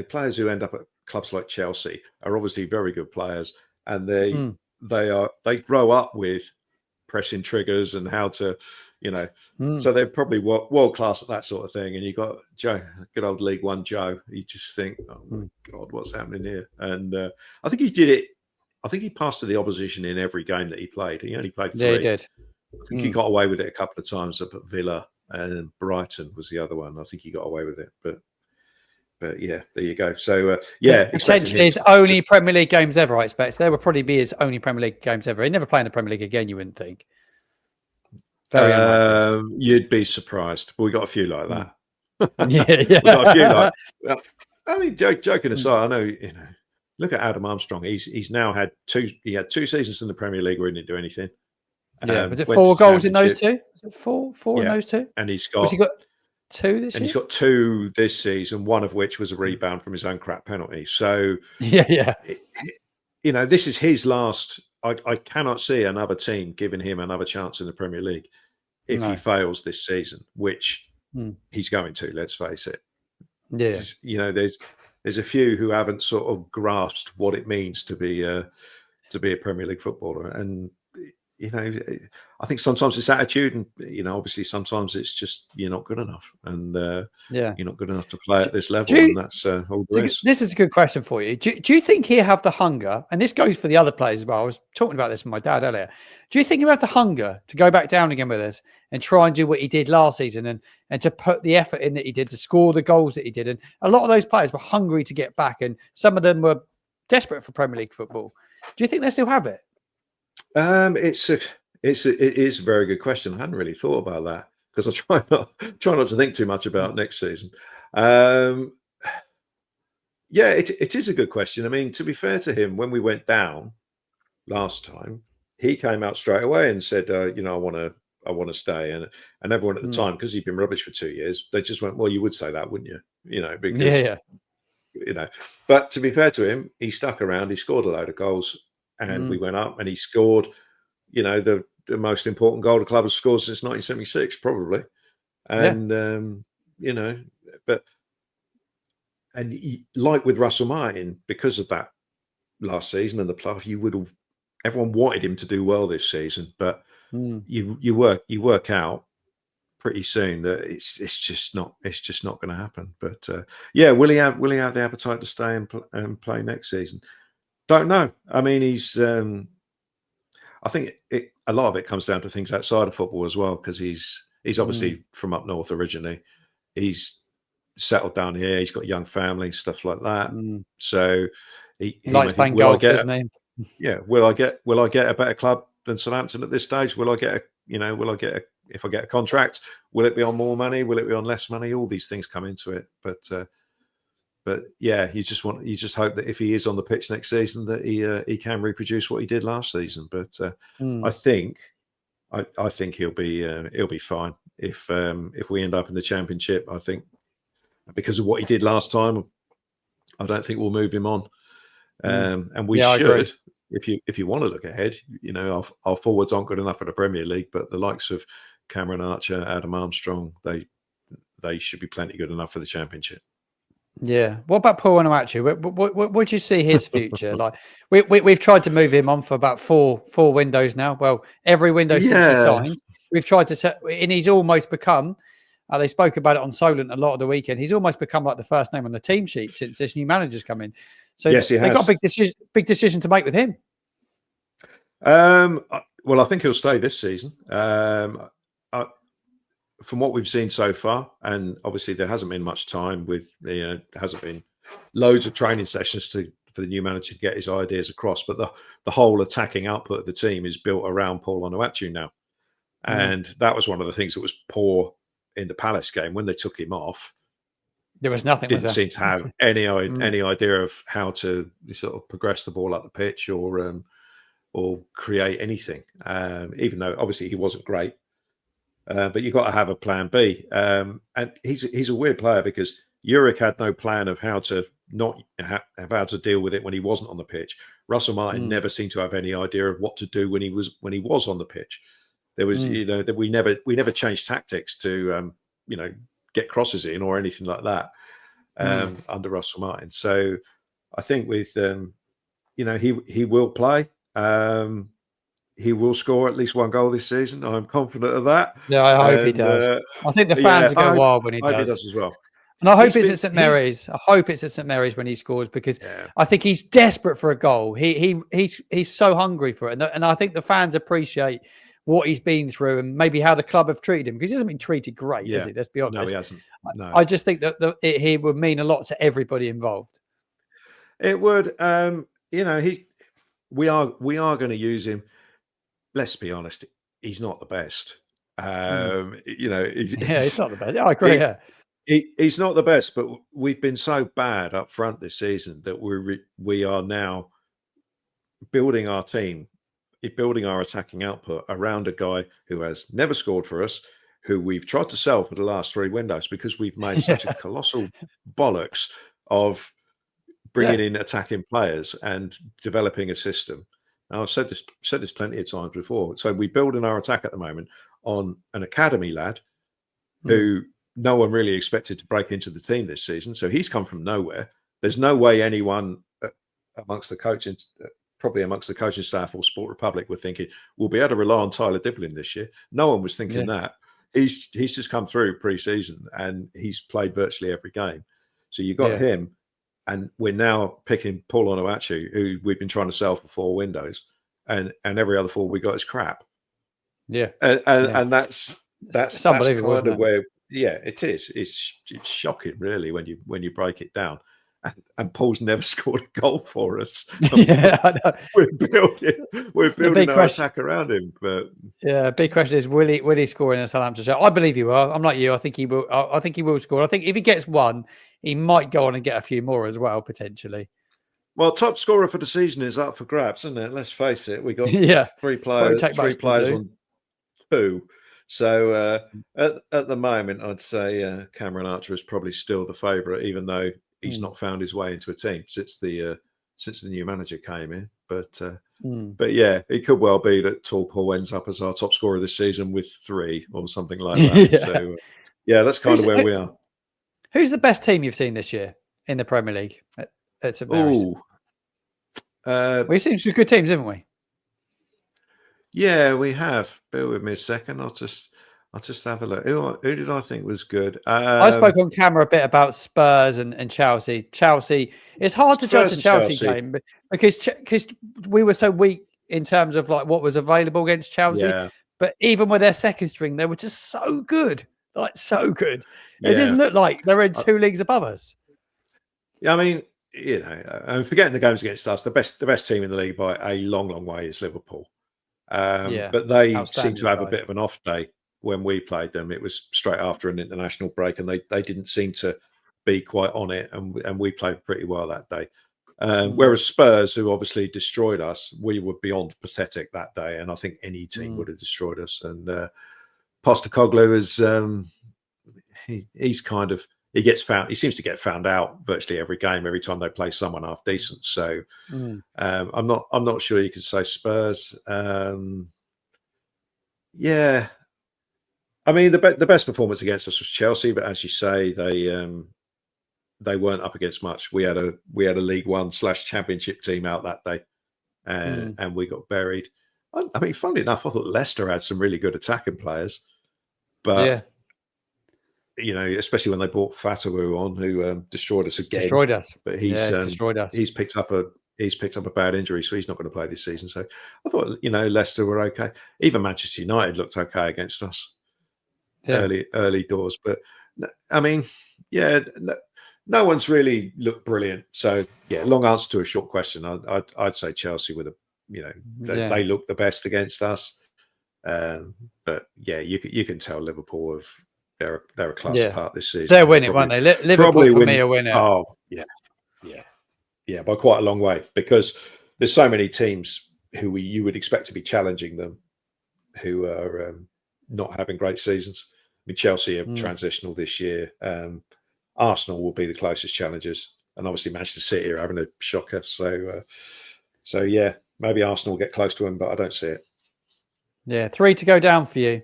players who end up at clubs like Chelsea are obviously very good players, and they grow up with pressing triggers and how to, so they're probably world class at that sort of thing. And you got Joe, good old League One Joe. You just think, oh my God, what's happening here? And I think he did it. I think he passed to the opposition in every game that he played. He only played 3. Yeah, he did. I think he got away with it a couple of times up at Villa, and Brighton was the other one. I think he got away with it, but yeah, there you go. So potentially his only Premier League games ever. I expect there will probably be his only Premier League games ever. He'd never play in the Premier League again. You wouldn't think. Very unlikely. You'd be surprised, but we got a few like that. Yeah. We got a few like. I mean, joking aside, I know Look at Adam Armstrong. He's now had 2. He had 2 seasons in the Premier League where he didn't do anything. Yeah, was it 4 goals in those 2? Was it 4 in those 2? And he's got 2 this year. And he's got 2 this season. One of which was a rebound from his own crap penalty. So yeah. This is his last. I cannot see another team giving him another chance in the Premier League if he fails this season, which he's going to. Let's face it. Yeah. There's a few who haven't sort of grasped what it means to be a Premier League footballer, and I think sometimes it's attitude, and obviously sometimes it's just you're not good enough, and you're not good enough to play at this level, and that's all there is. This is a good question for you. Do you think he'll have the hunger? And this goes for the other players as well. I was talking about this with my dad earlier. Do you think he'll have the hunger to go back down again with us and try and do what he did last season, and to put the effort in that he did, to score the goals that he did? And a lot of those players were hungry to get back, and some of them were desperate for Premier League football. Do you think they still have it? It is a very good question. I hadn't really thought about that because I try not to think too much about next season. It is a good question. I mean, to be fair to him, when we went down last time, he came out straight away and said, I want to stay, and everyone at the time, because he'd been rubbish for 2 years, they just went, well, you would say that, wouldn't you? Because but to be fair to him, he stuck around, he scored a load of goals, and we went up, and he scored, the most important goal the club has scored since 1976, probably. And, like with Russell Martin, because of that last season and the playoff, everyone wanted him to do well this season, but you work out pretty soon that it's just not going to happen. But will he have the appetite to stay and play next season? Don't know. I mean, he's. I think a lot of it comes down to things outside of football as well, because he's obviously from up north originally. He's settled down here. He's got a young family, stuff like that. So he likes playing golf, doesn't he? Yeah. Will I get a better club than Southampton at this stage? Will I get if I get a contract? Will it be on more money? Will it be on less money? All these things come into it, but yeah, you just hope that if he is on the pitch next season, that he can reproduce what he did last season. But I think he'll be fine if we end up in the Championship. I think because of what he did last time, I don't think we'll move him on. And we should, if you want to look ahead, our forwards aren't good enough for the Premier League, but the likes of Cameron Archer, Adam Armstrong, they should be plenty good enough for the Championship. Yeah. What about Paul Onuachu? What do you see his future? Like we've tried to move him on for about four windows now. Well, every window since he signed, we've tried to set, and he's almost become They spoke about it on Solent a lot of the weekend. He's almost become like the first name on the team sheet since this new manager's come in. So yes, he they got has. a big decision to make with him. Well, I think he'll stay this season. From what we've seen so far, and obviously there hasn't been much time with, there hasn't been loads of training sessions for the new manager to get his ideas across. But the whole attacking output of the team is built around Paul Onuachu now. And that was one of the things that was poor in the Palace game when they took him off. There was nothing. Didn't seem to have any idea of how to sort of progress the ball up the pitch or create anything. Even though obviously he wasn't great, but you've got to have a plan B. And he's a weird player because Jurek had no plan of how to not have how to deal with it when he wasn't on the pitch. Russell Martin never seemed to have any idea of what to do when he was on the pitch. There was, that we never changed tactics to, get crosses in or anything like that under Russell Martin. So I think with, he will play. He will score at least one goal this season. I'm confident of that. Yeah, I hope he does. I think the fans will go wild when he does. I hope he does as well. And I hope it's at St Mary's. I hope it's at St Mary's when he scores because I think he's desperate for a goal. He's so hungry for it, and I think the fans appreciate what he's been through and maybe how the club have treated him because he hasn't been treated great, has he? Let's be honest. No, he hasn't. No. I just think that he would mean a lot to everybody involved. It would. We are going to use him. Let's be honest. He's not the best. He's not the best. I agree. He's not the best, but we've been so bad up front this season that we are now building our team, building our attacking output around a guy who has never scored for us, who we've tried to sell for the last 3 windows because we've made such a colossal bollocks of bringing in attacking players and developing a system. Now, I've said this plenty of times before. So we build in our attack at the moment on an academy lad who no one really expected to break into the team this season. So he's come from nowhere. There's no way anyone amongst the coaching, probably amongst the coaching staff or Sport Republic, were thinking we'll be able to rely on Tyler Diblin this year. No one was thinking that. He's just come through pre-season and he's played virtually every game. So you got him, and we're now picking Paul Onuachu, who we've been trying to sell for 4 windows, and every other 4 we got is crap. Yeah, and that's unbelievable, kind of where. Yeah, it is. It's shocking, really, when you break it down. And Paul's never scored a goal for us. I know. We're building our attack around him. But big question is, will he score in a Southampton shirt? I believe he will. I'm like you. I think he will. I think he will score. I think if he gets 1, he might go on and get a few more as well, potentially. Well, top scorer for the season is up for grabs, isn't it? Let's face it. We got 3 players on 2. So at the moment, I'd say Cameron Archer is probably still the favourite, even though he's not found his way into a team since the new manager came in. But yeah, it could well be that Tall Paul ends up as our top scorer this season with 3 or something like that. So that's kind of where we are. Who's the best team you've seen this year in the Premier League at St Mary's? We've seen some good teams, haven't we? Yeah, we have. Bear with me a second. I'll just have a look. Who did I think was good? I spoke on camera a bit about Spurs and Chelsea. Chelsea, it's hard to judge the Chelsea game because we were so weak in terms of like what was available against Chelsea. Yeah. But even with their second string, they were just so good, like so good. It doesn't look like they're in 2 leagues above us. Yeah, I mean, I'm forgetting the games against us. The best team in the league by a long, long way is Liverpool. But they seem to have a bit of an off day when we played them. It was straight after an international break, and they didn't seem to be quite on it, and we played pretty well that day. Whereas Spurs, who obviously destroyed us, we were beyond pathetic that day, and I think any team would have destroyed us. And Postecoglou is he's kind of he seems to get found out virtually every game, every time they play someone half decent. So I'm not sure you could say Spurs. I mean, the best performance against us was Chelsea, but as you say, they weren't up against much. We had a League One / Championship team out that day, and we got buried. I mean, funnily enough, I thought Leicester had some really good attacking players, but especially when they brought Fatawu on, who destroyed us again. Destroyed us. But he's destroyed us. He's picked up a bad injury, so he's not going to play this season. So I thought, Leicester were okay. Even Manchester United looked okay against us early doors. But I mean, no one's really looked brilliant. So long answer to a short question. I'd say Chelsea with they look the best against us. But you can tell Liverpool they're a class apart this season. They're winning, won't they? Liverpool for me are winning. Oh yeah, by quite a long way, because there's so many teams who you would expect to be challenging them, who are not having great seasons. I mean, Chelsea are transitional this year. Arsenal will be the closest challengers, and obviously Manchester City are having a shocker. So yeah, maybe Arsenal will get close to them, but I don't see it. Yeah, 3 to go down for you.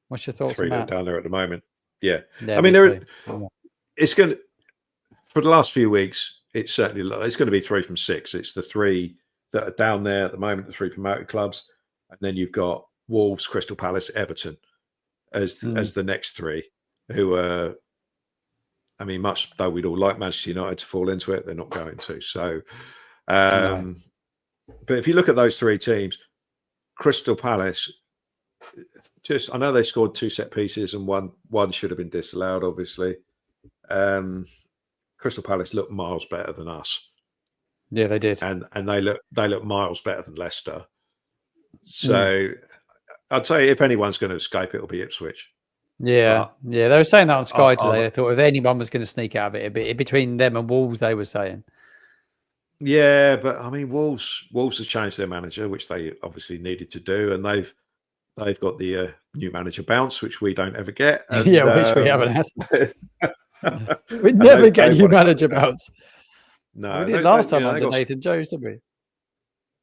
What's your thoughts 3 on that? down there at the moment. Yeah. I mean, it's going to, for the last few weeks, it's going to be 3 from 6. It's the 3 that are down there at the moment, the 3 promoted clubs, and then you've got Wolves, Crystal Palace, Everton as the next 3, who are, I mean, much though we'd all like Manchester United to fall into it, they're not going to. So, but if you look at those 3 teams, Crystal Palace, I know they scored 2 set pieces and one should have been disallowed, obviously. Crystal Palace looked miles better than us. Yeah, they did. And they look miles better than Leicester. So I'd say if anyone's going to escape, it'll be Ipswich. Yeah, they were saying that on Sky today. They thought if anyone was going to sneak out of it, it'd be between them and Wolves, they were saying. Yeah, but I mean, Wolves have changed their manager, which they obviously needed to do, and they've got the new manager bounce, which we don't ever get. And, which we haven't had. We never get new manager bounce. No, we did last time under Nathan Jones, didn't we?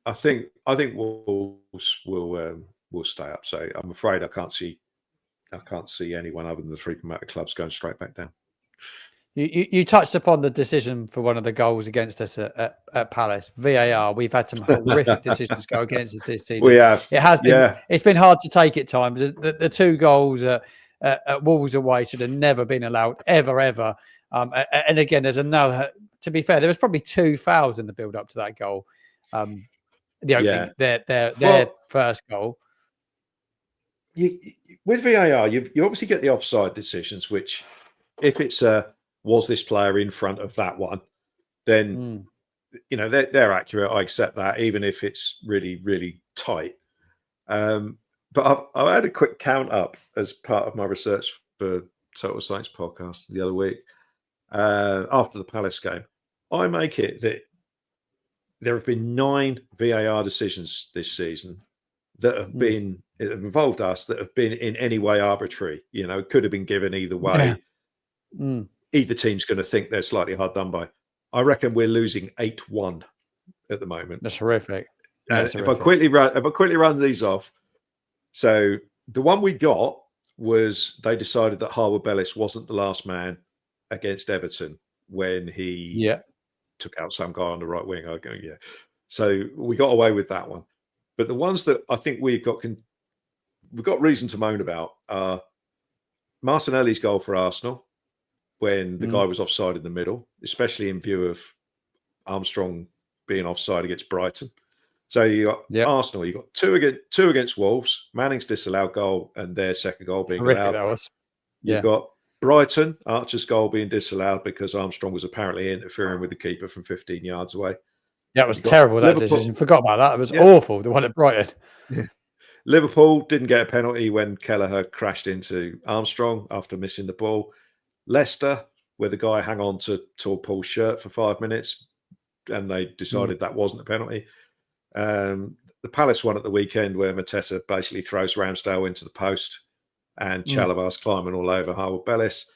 I think Wolves will stay up. So I'm afraid I can't see anyone other than the 3 promoted clubs going straight back down. You touched upon the decision for one of the goals against us at Palace. VAR. We've had some horrific decisions go against us this season. We have. It has been. Yeah. It's been hard to take at times. The 2 goals at Wolves away should have never been allowed ever. And again, there's another. To be fair, there was probably 2 fouls in the build up to that goal. The opening, their first goal. With VAR, you obviously get the offside decisions, which if it's was this player in front of that one, then they're accurate. I accept that, even if it's really, really tight. But I've had a quick count up as part of my research for Total Science podcast the other week after the Palace game. I make it that there have been 9 VAR decisions this season that have been involved us that have been in any way arbitrary. Could have been given either way. Yeah. Either team's going to think they're slightly hard done by. I reckon we're losing 8-1 at the moment. That's horrific. If I quickly run these off, so the one we got was they decided that Harwood Bellis wasn't the last man against Everton when he took out some guy on the right wing. I go, So we got away with that one. But the ones that I think we've got reason to moan about are Martinelli's goal for Arsenal when the guy was offside in the middle, especially in view of Armstrong being offside against Brighton. So you got Arsenal, you got two against Wolves, Manning's disallowed goal and their second goal being allowed. That was. You've got Brighton, Archer's goal being disallowed because Armstrong was apparently interfering with the keeper from 15 yards away. That was terrible, that decision. Forgot about that. It was awful, the one at Brighton. Yeah. Liverpool didn't get a penalty when Kelleher crashed into Armstrong after missing the ball. Leicester, where the guy hung on to Paul's shirt for 5 minutes and they decided that wasn't a penalty. The Palace one at the weekend where Mateta basically throws Ramsdale into the post and Chalabar's climbing all over Harwood Bellis.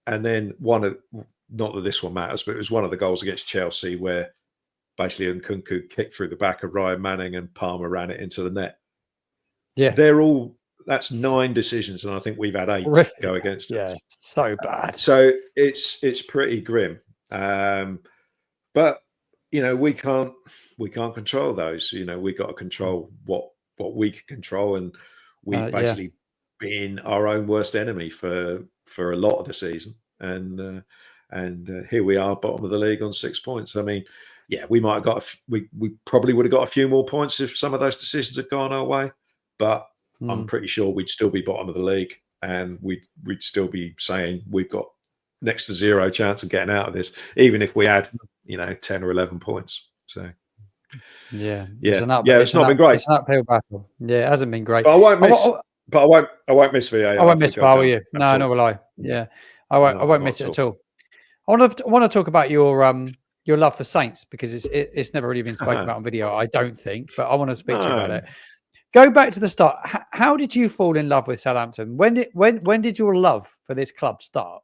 And then not that this one matters, but it was one of the goals against Chelsea where basically Nkunku kicked through the back of Ryan Manning and Palmer ran it into the net. Yeah. That's 9 decisions, and I think we've had 8 go against us. Yeah, so bad. So it's pretty grim. But we can't control those. We've got to control what we can control, and we've basically been our own worst enemy for for a lot of the season, and here we are, bottom of the league on 6 points. I mean, yeah, we might have got we probably would have got a few more points if some of those decisions had gone our way, but I'm pretty sure we'd still be bottom of the league, and we'd still be saying we've got next to zero chance of getting out of this, even if we had 10 or 11 points. So it's not been great. It's an uphill battle. Yeah, it hasn't been great. But I won't miss. I won't miss VAR. I won't miss VAR, will you? No, nor will I. Yeah, I won't miss it at all. I want to talk about your love for Saints, because it's never really been spoken about on video, I don't think, but I want to speak to you about it. Go back to the start. How did you fall in love with Southampton? When did your love for this club start?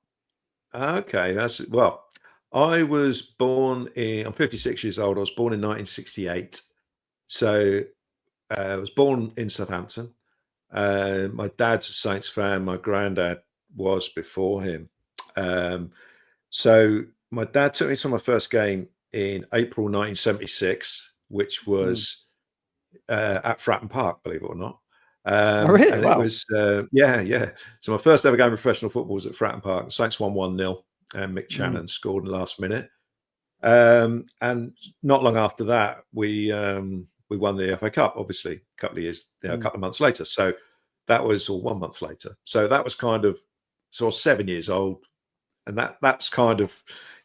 Okay, I was born I'm 56 years old. I was born in 1968. So I was born in Southampton. My dad's a Saints fan. My granddad was before him. So my dad took me to my first game in April 1976, which was at Fratton Park, believe it or not. Really? And wow. It was, yeah. So my first ever game of professional football was at Fratton Park. Saints won 1-0, and Mick Channon scored in the last minute. And not long after that, we won the FA Cup, obviously, a couple of months later. So that was, or 1 month later. So that was kind of, so I was 7 years old. And that's kind of,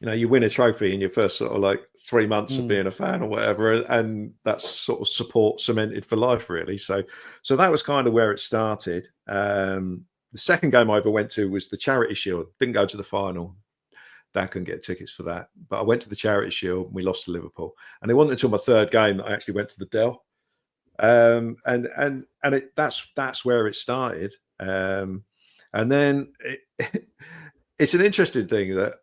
you win a trophy in your first sort of like 3 months of being a fan or whatever, and that's sort of support cemented for life, really. So that was kind of where it started. The second game I ever went to was the Charity Shield. Didn't go to the final. Dad couldn't get tickets for that, but I went to the Charity Shield and we lost to Liverpool. And it wasn't until my third game that I actually went to the Dell. That's where it started. And then it's an interesting thing that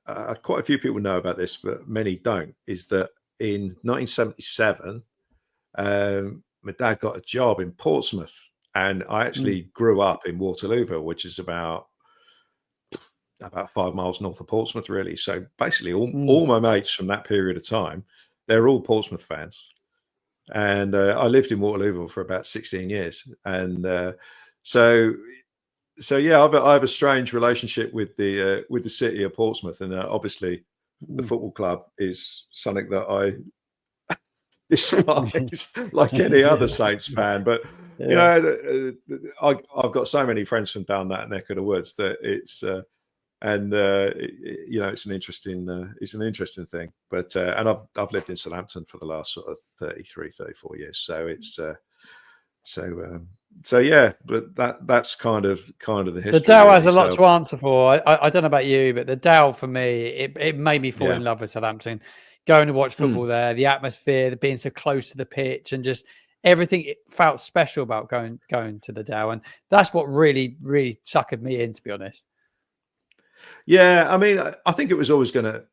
quite a few people know about this, but many don't, is that in 1977, my dad got a job in Portsmouth, and I actually grew up in Waterlooville, which is about 5 miles north of Portsmouth, really. So basically all my mates from that period of time, they're all Portsmouth fans. And I lived in Waterlooville for about 16 years. And so yeah, I have a strange relationship with the city of Portsmouth, and obviously the football club is something that I despise, like any other Saints fan. But I've got so many friends from down that neck of the woods that it's it's an interesting thing. But and I've lived in Southampton for the last sort of 34 years, so it's so yeah, but that's kind of the history. The Dow has a lot to answer for. I don't know about you, but the Dow for me, it made me fall in love with Southampton. Going to watch football there, the atmosphere, being so close to the pitch, and just everything it felt special about going to the Dow, and that's what really suckered me in, to be honest. Yeah, I mean, I think it was always going to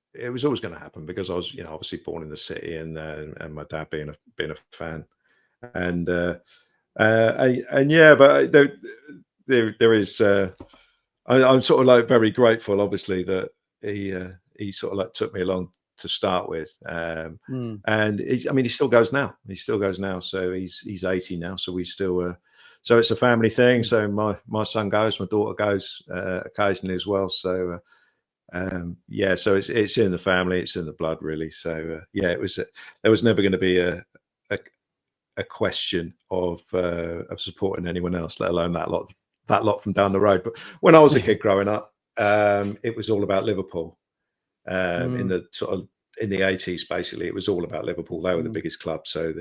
happen, because I was, obviously born in the city, and my dad being a fan, and yeah, but there is. I'm sort of like very grateful, obviously, that he sort of like took me along to start with, and he still goes now. So he's 80 now. So we still. So it's a family thing. So my son goes, my daughter goes occasionally as well. So yeah, so it's in the family, it's in the blood, really. So yeah, there was never going to be a question of supporting anyone else, let alone that lot from down the road. But when I was a kid growing up, it was all about Liverpool. In the 80s, basically, it was all about Liverpool. They were the biggest club, so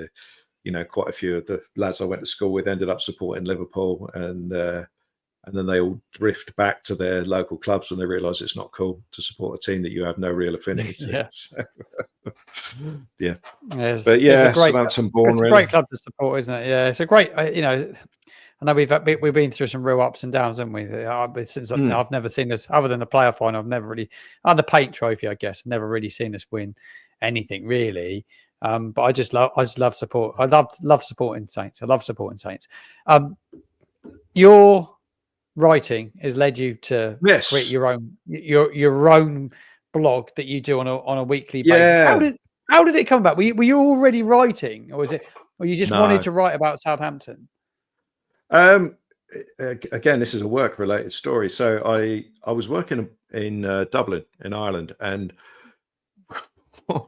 quite a few of the lads I went to school with ended up supporting Liverpool, and then they all drift back to their local clubs when they realise it's not cool to support a team that you have no real affinity to. Yeah. So, yeah. But yeah, it's a great club to support, isn't it? Yeah, it's a great. I know we've been through some real ups and downs, haven't we? Since I've never seen this, other than the playoff final, I've never really, the paint trophy, I guess, I've never really seen us win anything really. But I just love support. I love supporting Saints. I love supporting Saints. Your writing has led you to create your own blog that you do on a weekly basis. How did it come about? Were you already writing, or you just wanted to write about Southampton? again, this is a work-related story. So I was working in Dublin, in Ireland, and I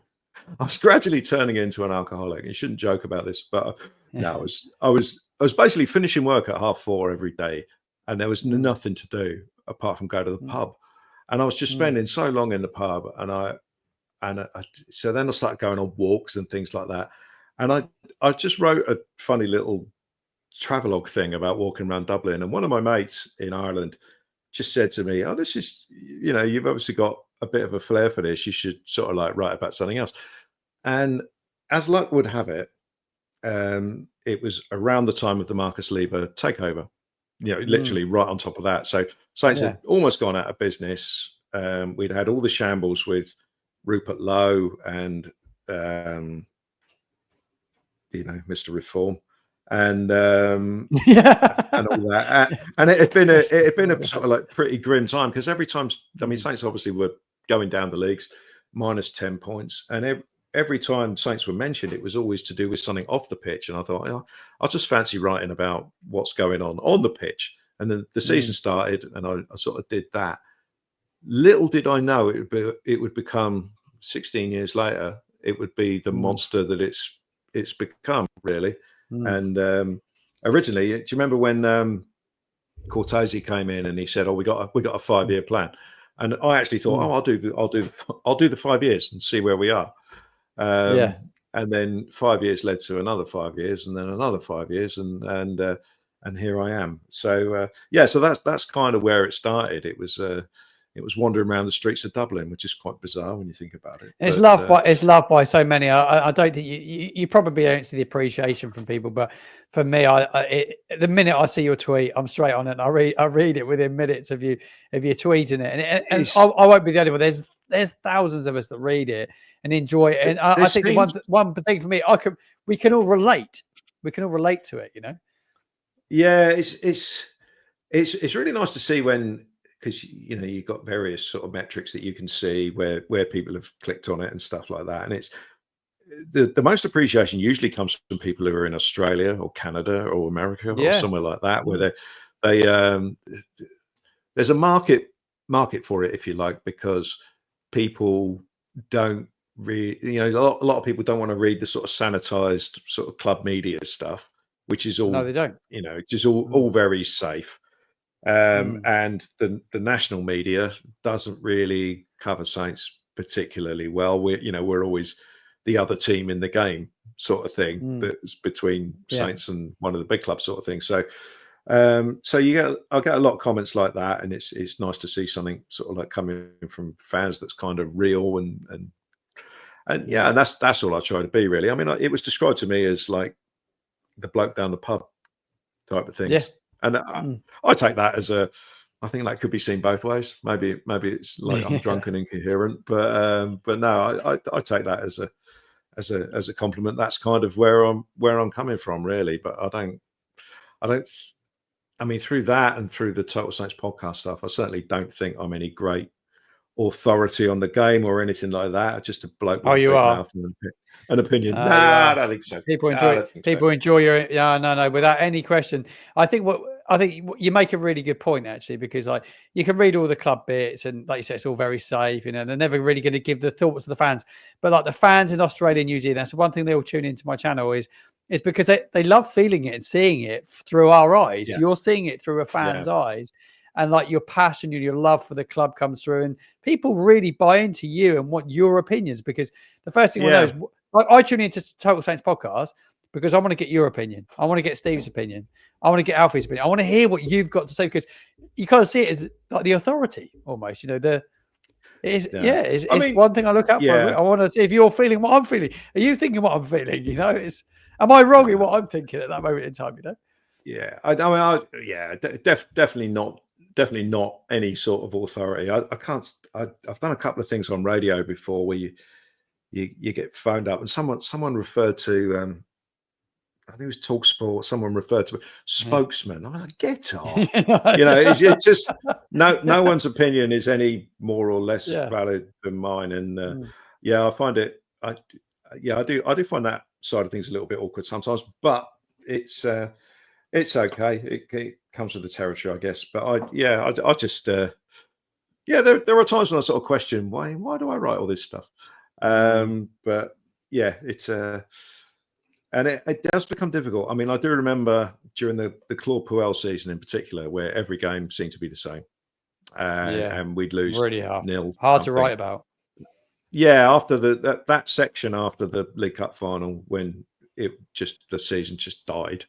was gradually turning into an alcoholic. You shouldn't joke about this, but no, I was basically finishing work at 4:30 every day, and there was nothing to do apart from go to the pub. And I was just spending so long in the pub, so then I started going on walks and things like that. And I just wrote a funny little travelogue thing about walking around Dublin. And one of my mates in Ireland just said to me, "Oh, this is, you've obviously got a bit of a flair for this. You should sort of like write about something else." And as luck would have it, it was around the time of the Marcus Lieber takeover, literally right on top of that. So Saints had almost gone out of business. We'd had all the shambles with Rupert Lowe and Mr. Reform and and all that, and it had been a sort of like pretty grim time, because every time, I mean, Saints obviously were going down the leagues, minus 10 points, and every time Saints were mentioned, it was always to do with something off the pitch. And I thought, I'll just fancy writing about what's going on the pitch. And then the season started, and I sort of did that. Little did I know it would become 16 years later. It would be the monster that it's become, really. And originally, do you remember when Cortese came in and he said, "Oh, we got a 5-year plan," and I actually thought, "Oh, I'll do the 5 years and see where we are." And then 5 years led to another 5 years, and then another 5 years, and here I am. So so that's kind of where it started. It was wandering around the streets of Dublin, which is quite bizarre when you think about it. It's loved by so many. I don't think you probably don't see the appreciation from people, but for me, the minute I see your tweet, I'm straight on it. And I read it within minutes of you tweeting it, and I won't be the only one. There's thousands of us that read it and enjoy it, and I think the one thing for me, we can all relate. We can all relate to it, Yeah, it's really nice to see when. Because you've got various sort of metrics that you can see where people have clicked on it and stuff like that, and it's the most appreciation usually comes from people who are in Australia or Canada or America or somewhere like that, where there's a market for it, if you like, because people don't read. A lot of people don't want to read the sort of sanitized sort of club media stuff, which is all they don't. Just all very safe. And the national media doesn't really cover Saints particularly well. We're always the other team in the game sort of thing, that's between Saints and one of the big clubs sort of thing. So I'll get a lot of comments like that, and it's nice to see something sort of like coming from fans that's kind of real and that's all I try to be, really. I mean, it was described to me as like the bloke down the pub type of things. Yeah. And I take that as I think that could be seen both ways. Maybe it's like I'm drunk and incoherent, but no, I take that as a compliment. That's kind of where I'm coming from, really. But I mean, through that and through the Total Saints podcast stuff, I certainly don't think I'm any great authority on the game or anything like that. Just a bloke with a big mouth and an opinion. I don't think so. People enjoy your no, without any question. I think you make a really good point, actually, because you can read all the club bits and, like you said, it's all very safe, they're never really going to give the thoughts to the fans. But like the fans in Australia and New Zealand, that's one thing they all tune into my channel is because they love feeling it and seeing it through our eyes. You're seeing it through a fan's eyes. And like your passion and your love for the club comes through, and people really buy into you and want your opinions, because the first thing I know is I tune into Total Saints podcast because I want to get your opinion. I want to get Steve's opinion. I want to get Alfie's opinion. I want to hear what you've got to say, because you kind of see it as like the authority almost, it's one thing I look out for. I want to see if you're feeling what I'm feeling. Are you thinking what I'm feeling? Am I wrong in what I'm thinking at that moment in time? Yeah, definitely not any sort of authority. I can't. I've done a couple of things on radio before where you get phoned up and someone referred to. I think it was TalkSport. Someone referred to a spokesman. I'm like, get off. It's just no one's opinion is any more or less valid than mine. And I find it. I do find that side of things a little bit awkward sometimes. But it's It's okay. It comes with the territory, I guess. But I just there are times when I sort of question why do I write all this stuff? But yeah, it's and it does become difficult. I mean, I do remember during the Claude Puel season in particular, where every game seemed to be the same, and we'd lose really 0 hard to something. write about. Yeah, after that section after the League Cup final, when the season just died,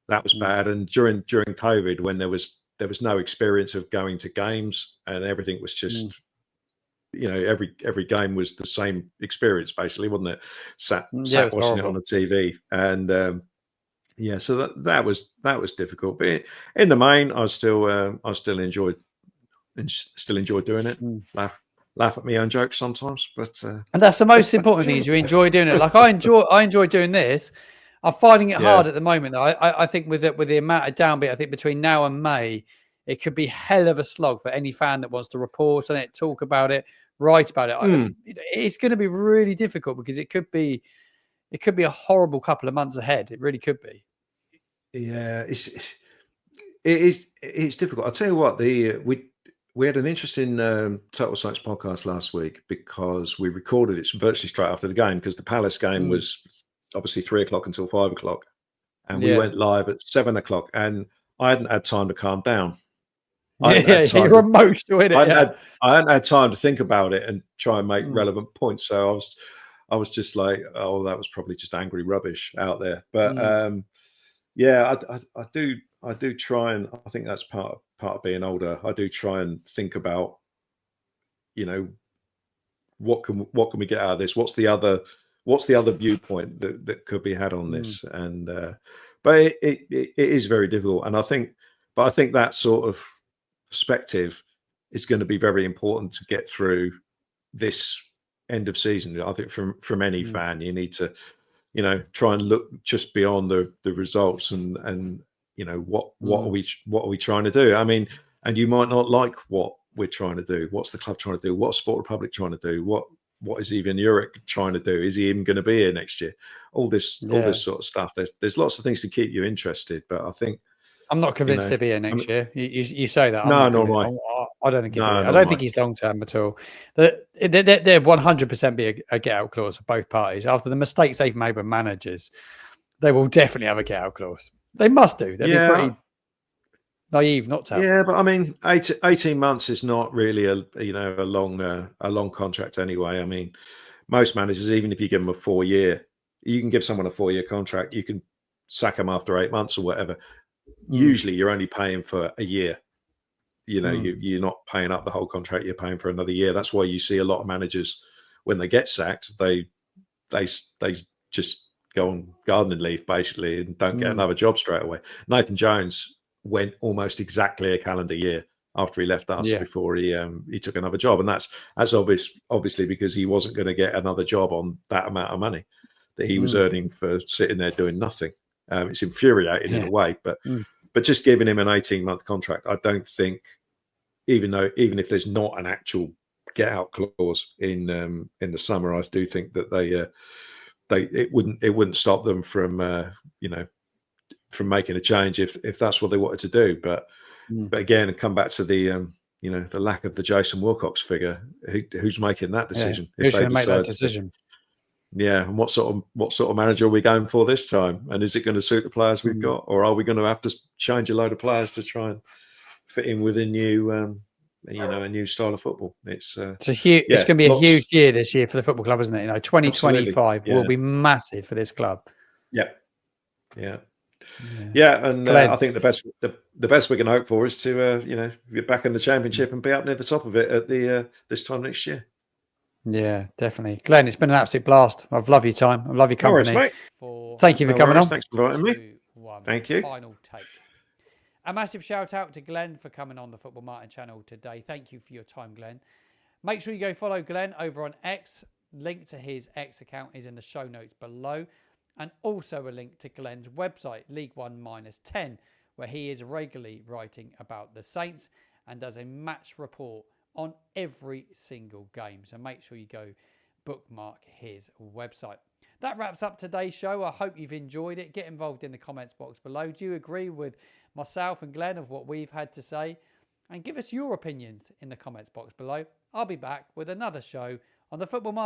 that was bad. And during COVID, when there was no experience of going to games and everything was just every game was the same experience basically, wasn't it? Sat It was watching it horrible. on the TV, and so that was difficult. But in the main, I still enjoyed doing it. Laugh at my own jokes sometimes, but and that's the most important thing, is you enjoy doing it. Like I enjoy doing this. I'm finding it hard at the moment, though. I think with the amount of downbeat, I think between now and May, it could be hell of a slog for any fan that wants to report on it, talk about it, write about it. It's going to be really difficult because it could be a horrible couple of months ahead. It really could be. Yeah, it's difficult. I'll tell you what, we had an interesting Total Science podcast last week because we recorded it virtually straight after the game, because the Palace game was obviously 3:00 until 5:00, and we went live at 7:00, and I hadn't had time to calm down. You're emotional in it. I hadn't had time to think about it and try and make relevant points. So I was just like, oh, that was probably just angry rubbish out there. But I do try, and I think that's part of being older. I do try and think about, what can we get out of this? What's the other viewpoint that could be had on this? And but it is very difficult, and I think that sort of perspective is going to be very important to get through this end of season. I think from any fan, you need to try and look just beyond the results and what are we trying to do? I mean, and you might not like what we're trying to do. What's the club trying to do? What's Sport Republic trying to do? What is even Uric trying to do? Is he even going to be here next year? All this sort of stuff. There's lots of things to keep you interested, but I think I'm not convinced he'll be here next year. You say that. No, I don't think he'll be here. I don't think he's long term at all. There 100% be a get out clause for both parties. After the mistakes they've made with managers, they will definitely have a get out clause. They must do. They'd be pretty naive not to have. Yeah, but I mean, 18 months is not really a long contract anyway. I mean, most managers, even if you give them a 4-year, you can give someone a 4-year contract. You can sack them after 8 months or whatever. Usually you're only paying for a year. You're not paying up the whole contract. You're paying for another year. That's why you see a lot of managers, when they get sacked, they just go on gardening leave basically and don't get another job straight away. Nathan Jones went almost exactly a calendar year after he left us before he took another job, and that's obviously because he wasn't going to get another job on that amount of money that he was earning for sitting there doing nothing. It's infuriating in a way, but just giving him an 18-month contract, I don't think, even if there's not an actual get out clause in the summer, I do think that it wouldn't stop them from from making a change if that's what they wanted to do. But again, come back to the the lack of the Jason Wilcox figure. Who's making that decision? Who's going to make that decision? And what sort of manager are we going for this time? And is it going to suit the players we've got, or are we going to have to change a load of players to try and fit in with a new, a new style of football? It's it's going to be a huge year this year for the football club, isn't it? 2025 will be massive for this club. Yeah, and I think the best we can hope for is to get back in the Championship and be up near the top of it at the this time next year. Yeah, definitely. Glenn, it's been an absolute blast. I've loved your time. I've loved your company. No worries, mate. Thank you for coming on. Thanks for inviting me. Thank you. Final take. A massive shout out to Glenn for coming on the Football Martin channel today. Thank you for your time, Glenn. Make sure you go follow Glenn over on X. Link to his X account is in the show notes below. And also a link to Glenn's website, League One -10, where he is regularly writing about the Saints and does a match report on every single game. So make sure you go bookmark his website. That wraps up today's show. I hope you've enjoyed it. Get involved in the comments box below. Do you agree with myself and Glenn of what we've had to say? And give us your opinions in the comments box below. I'll be back with another show on the Football Martin.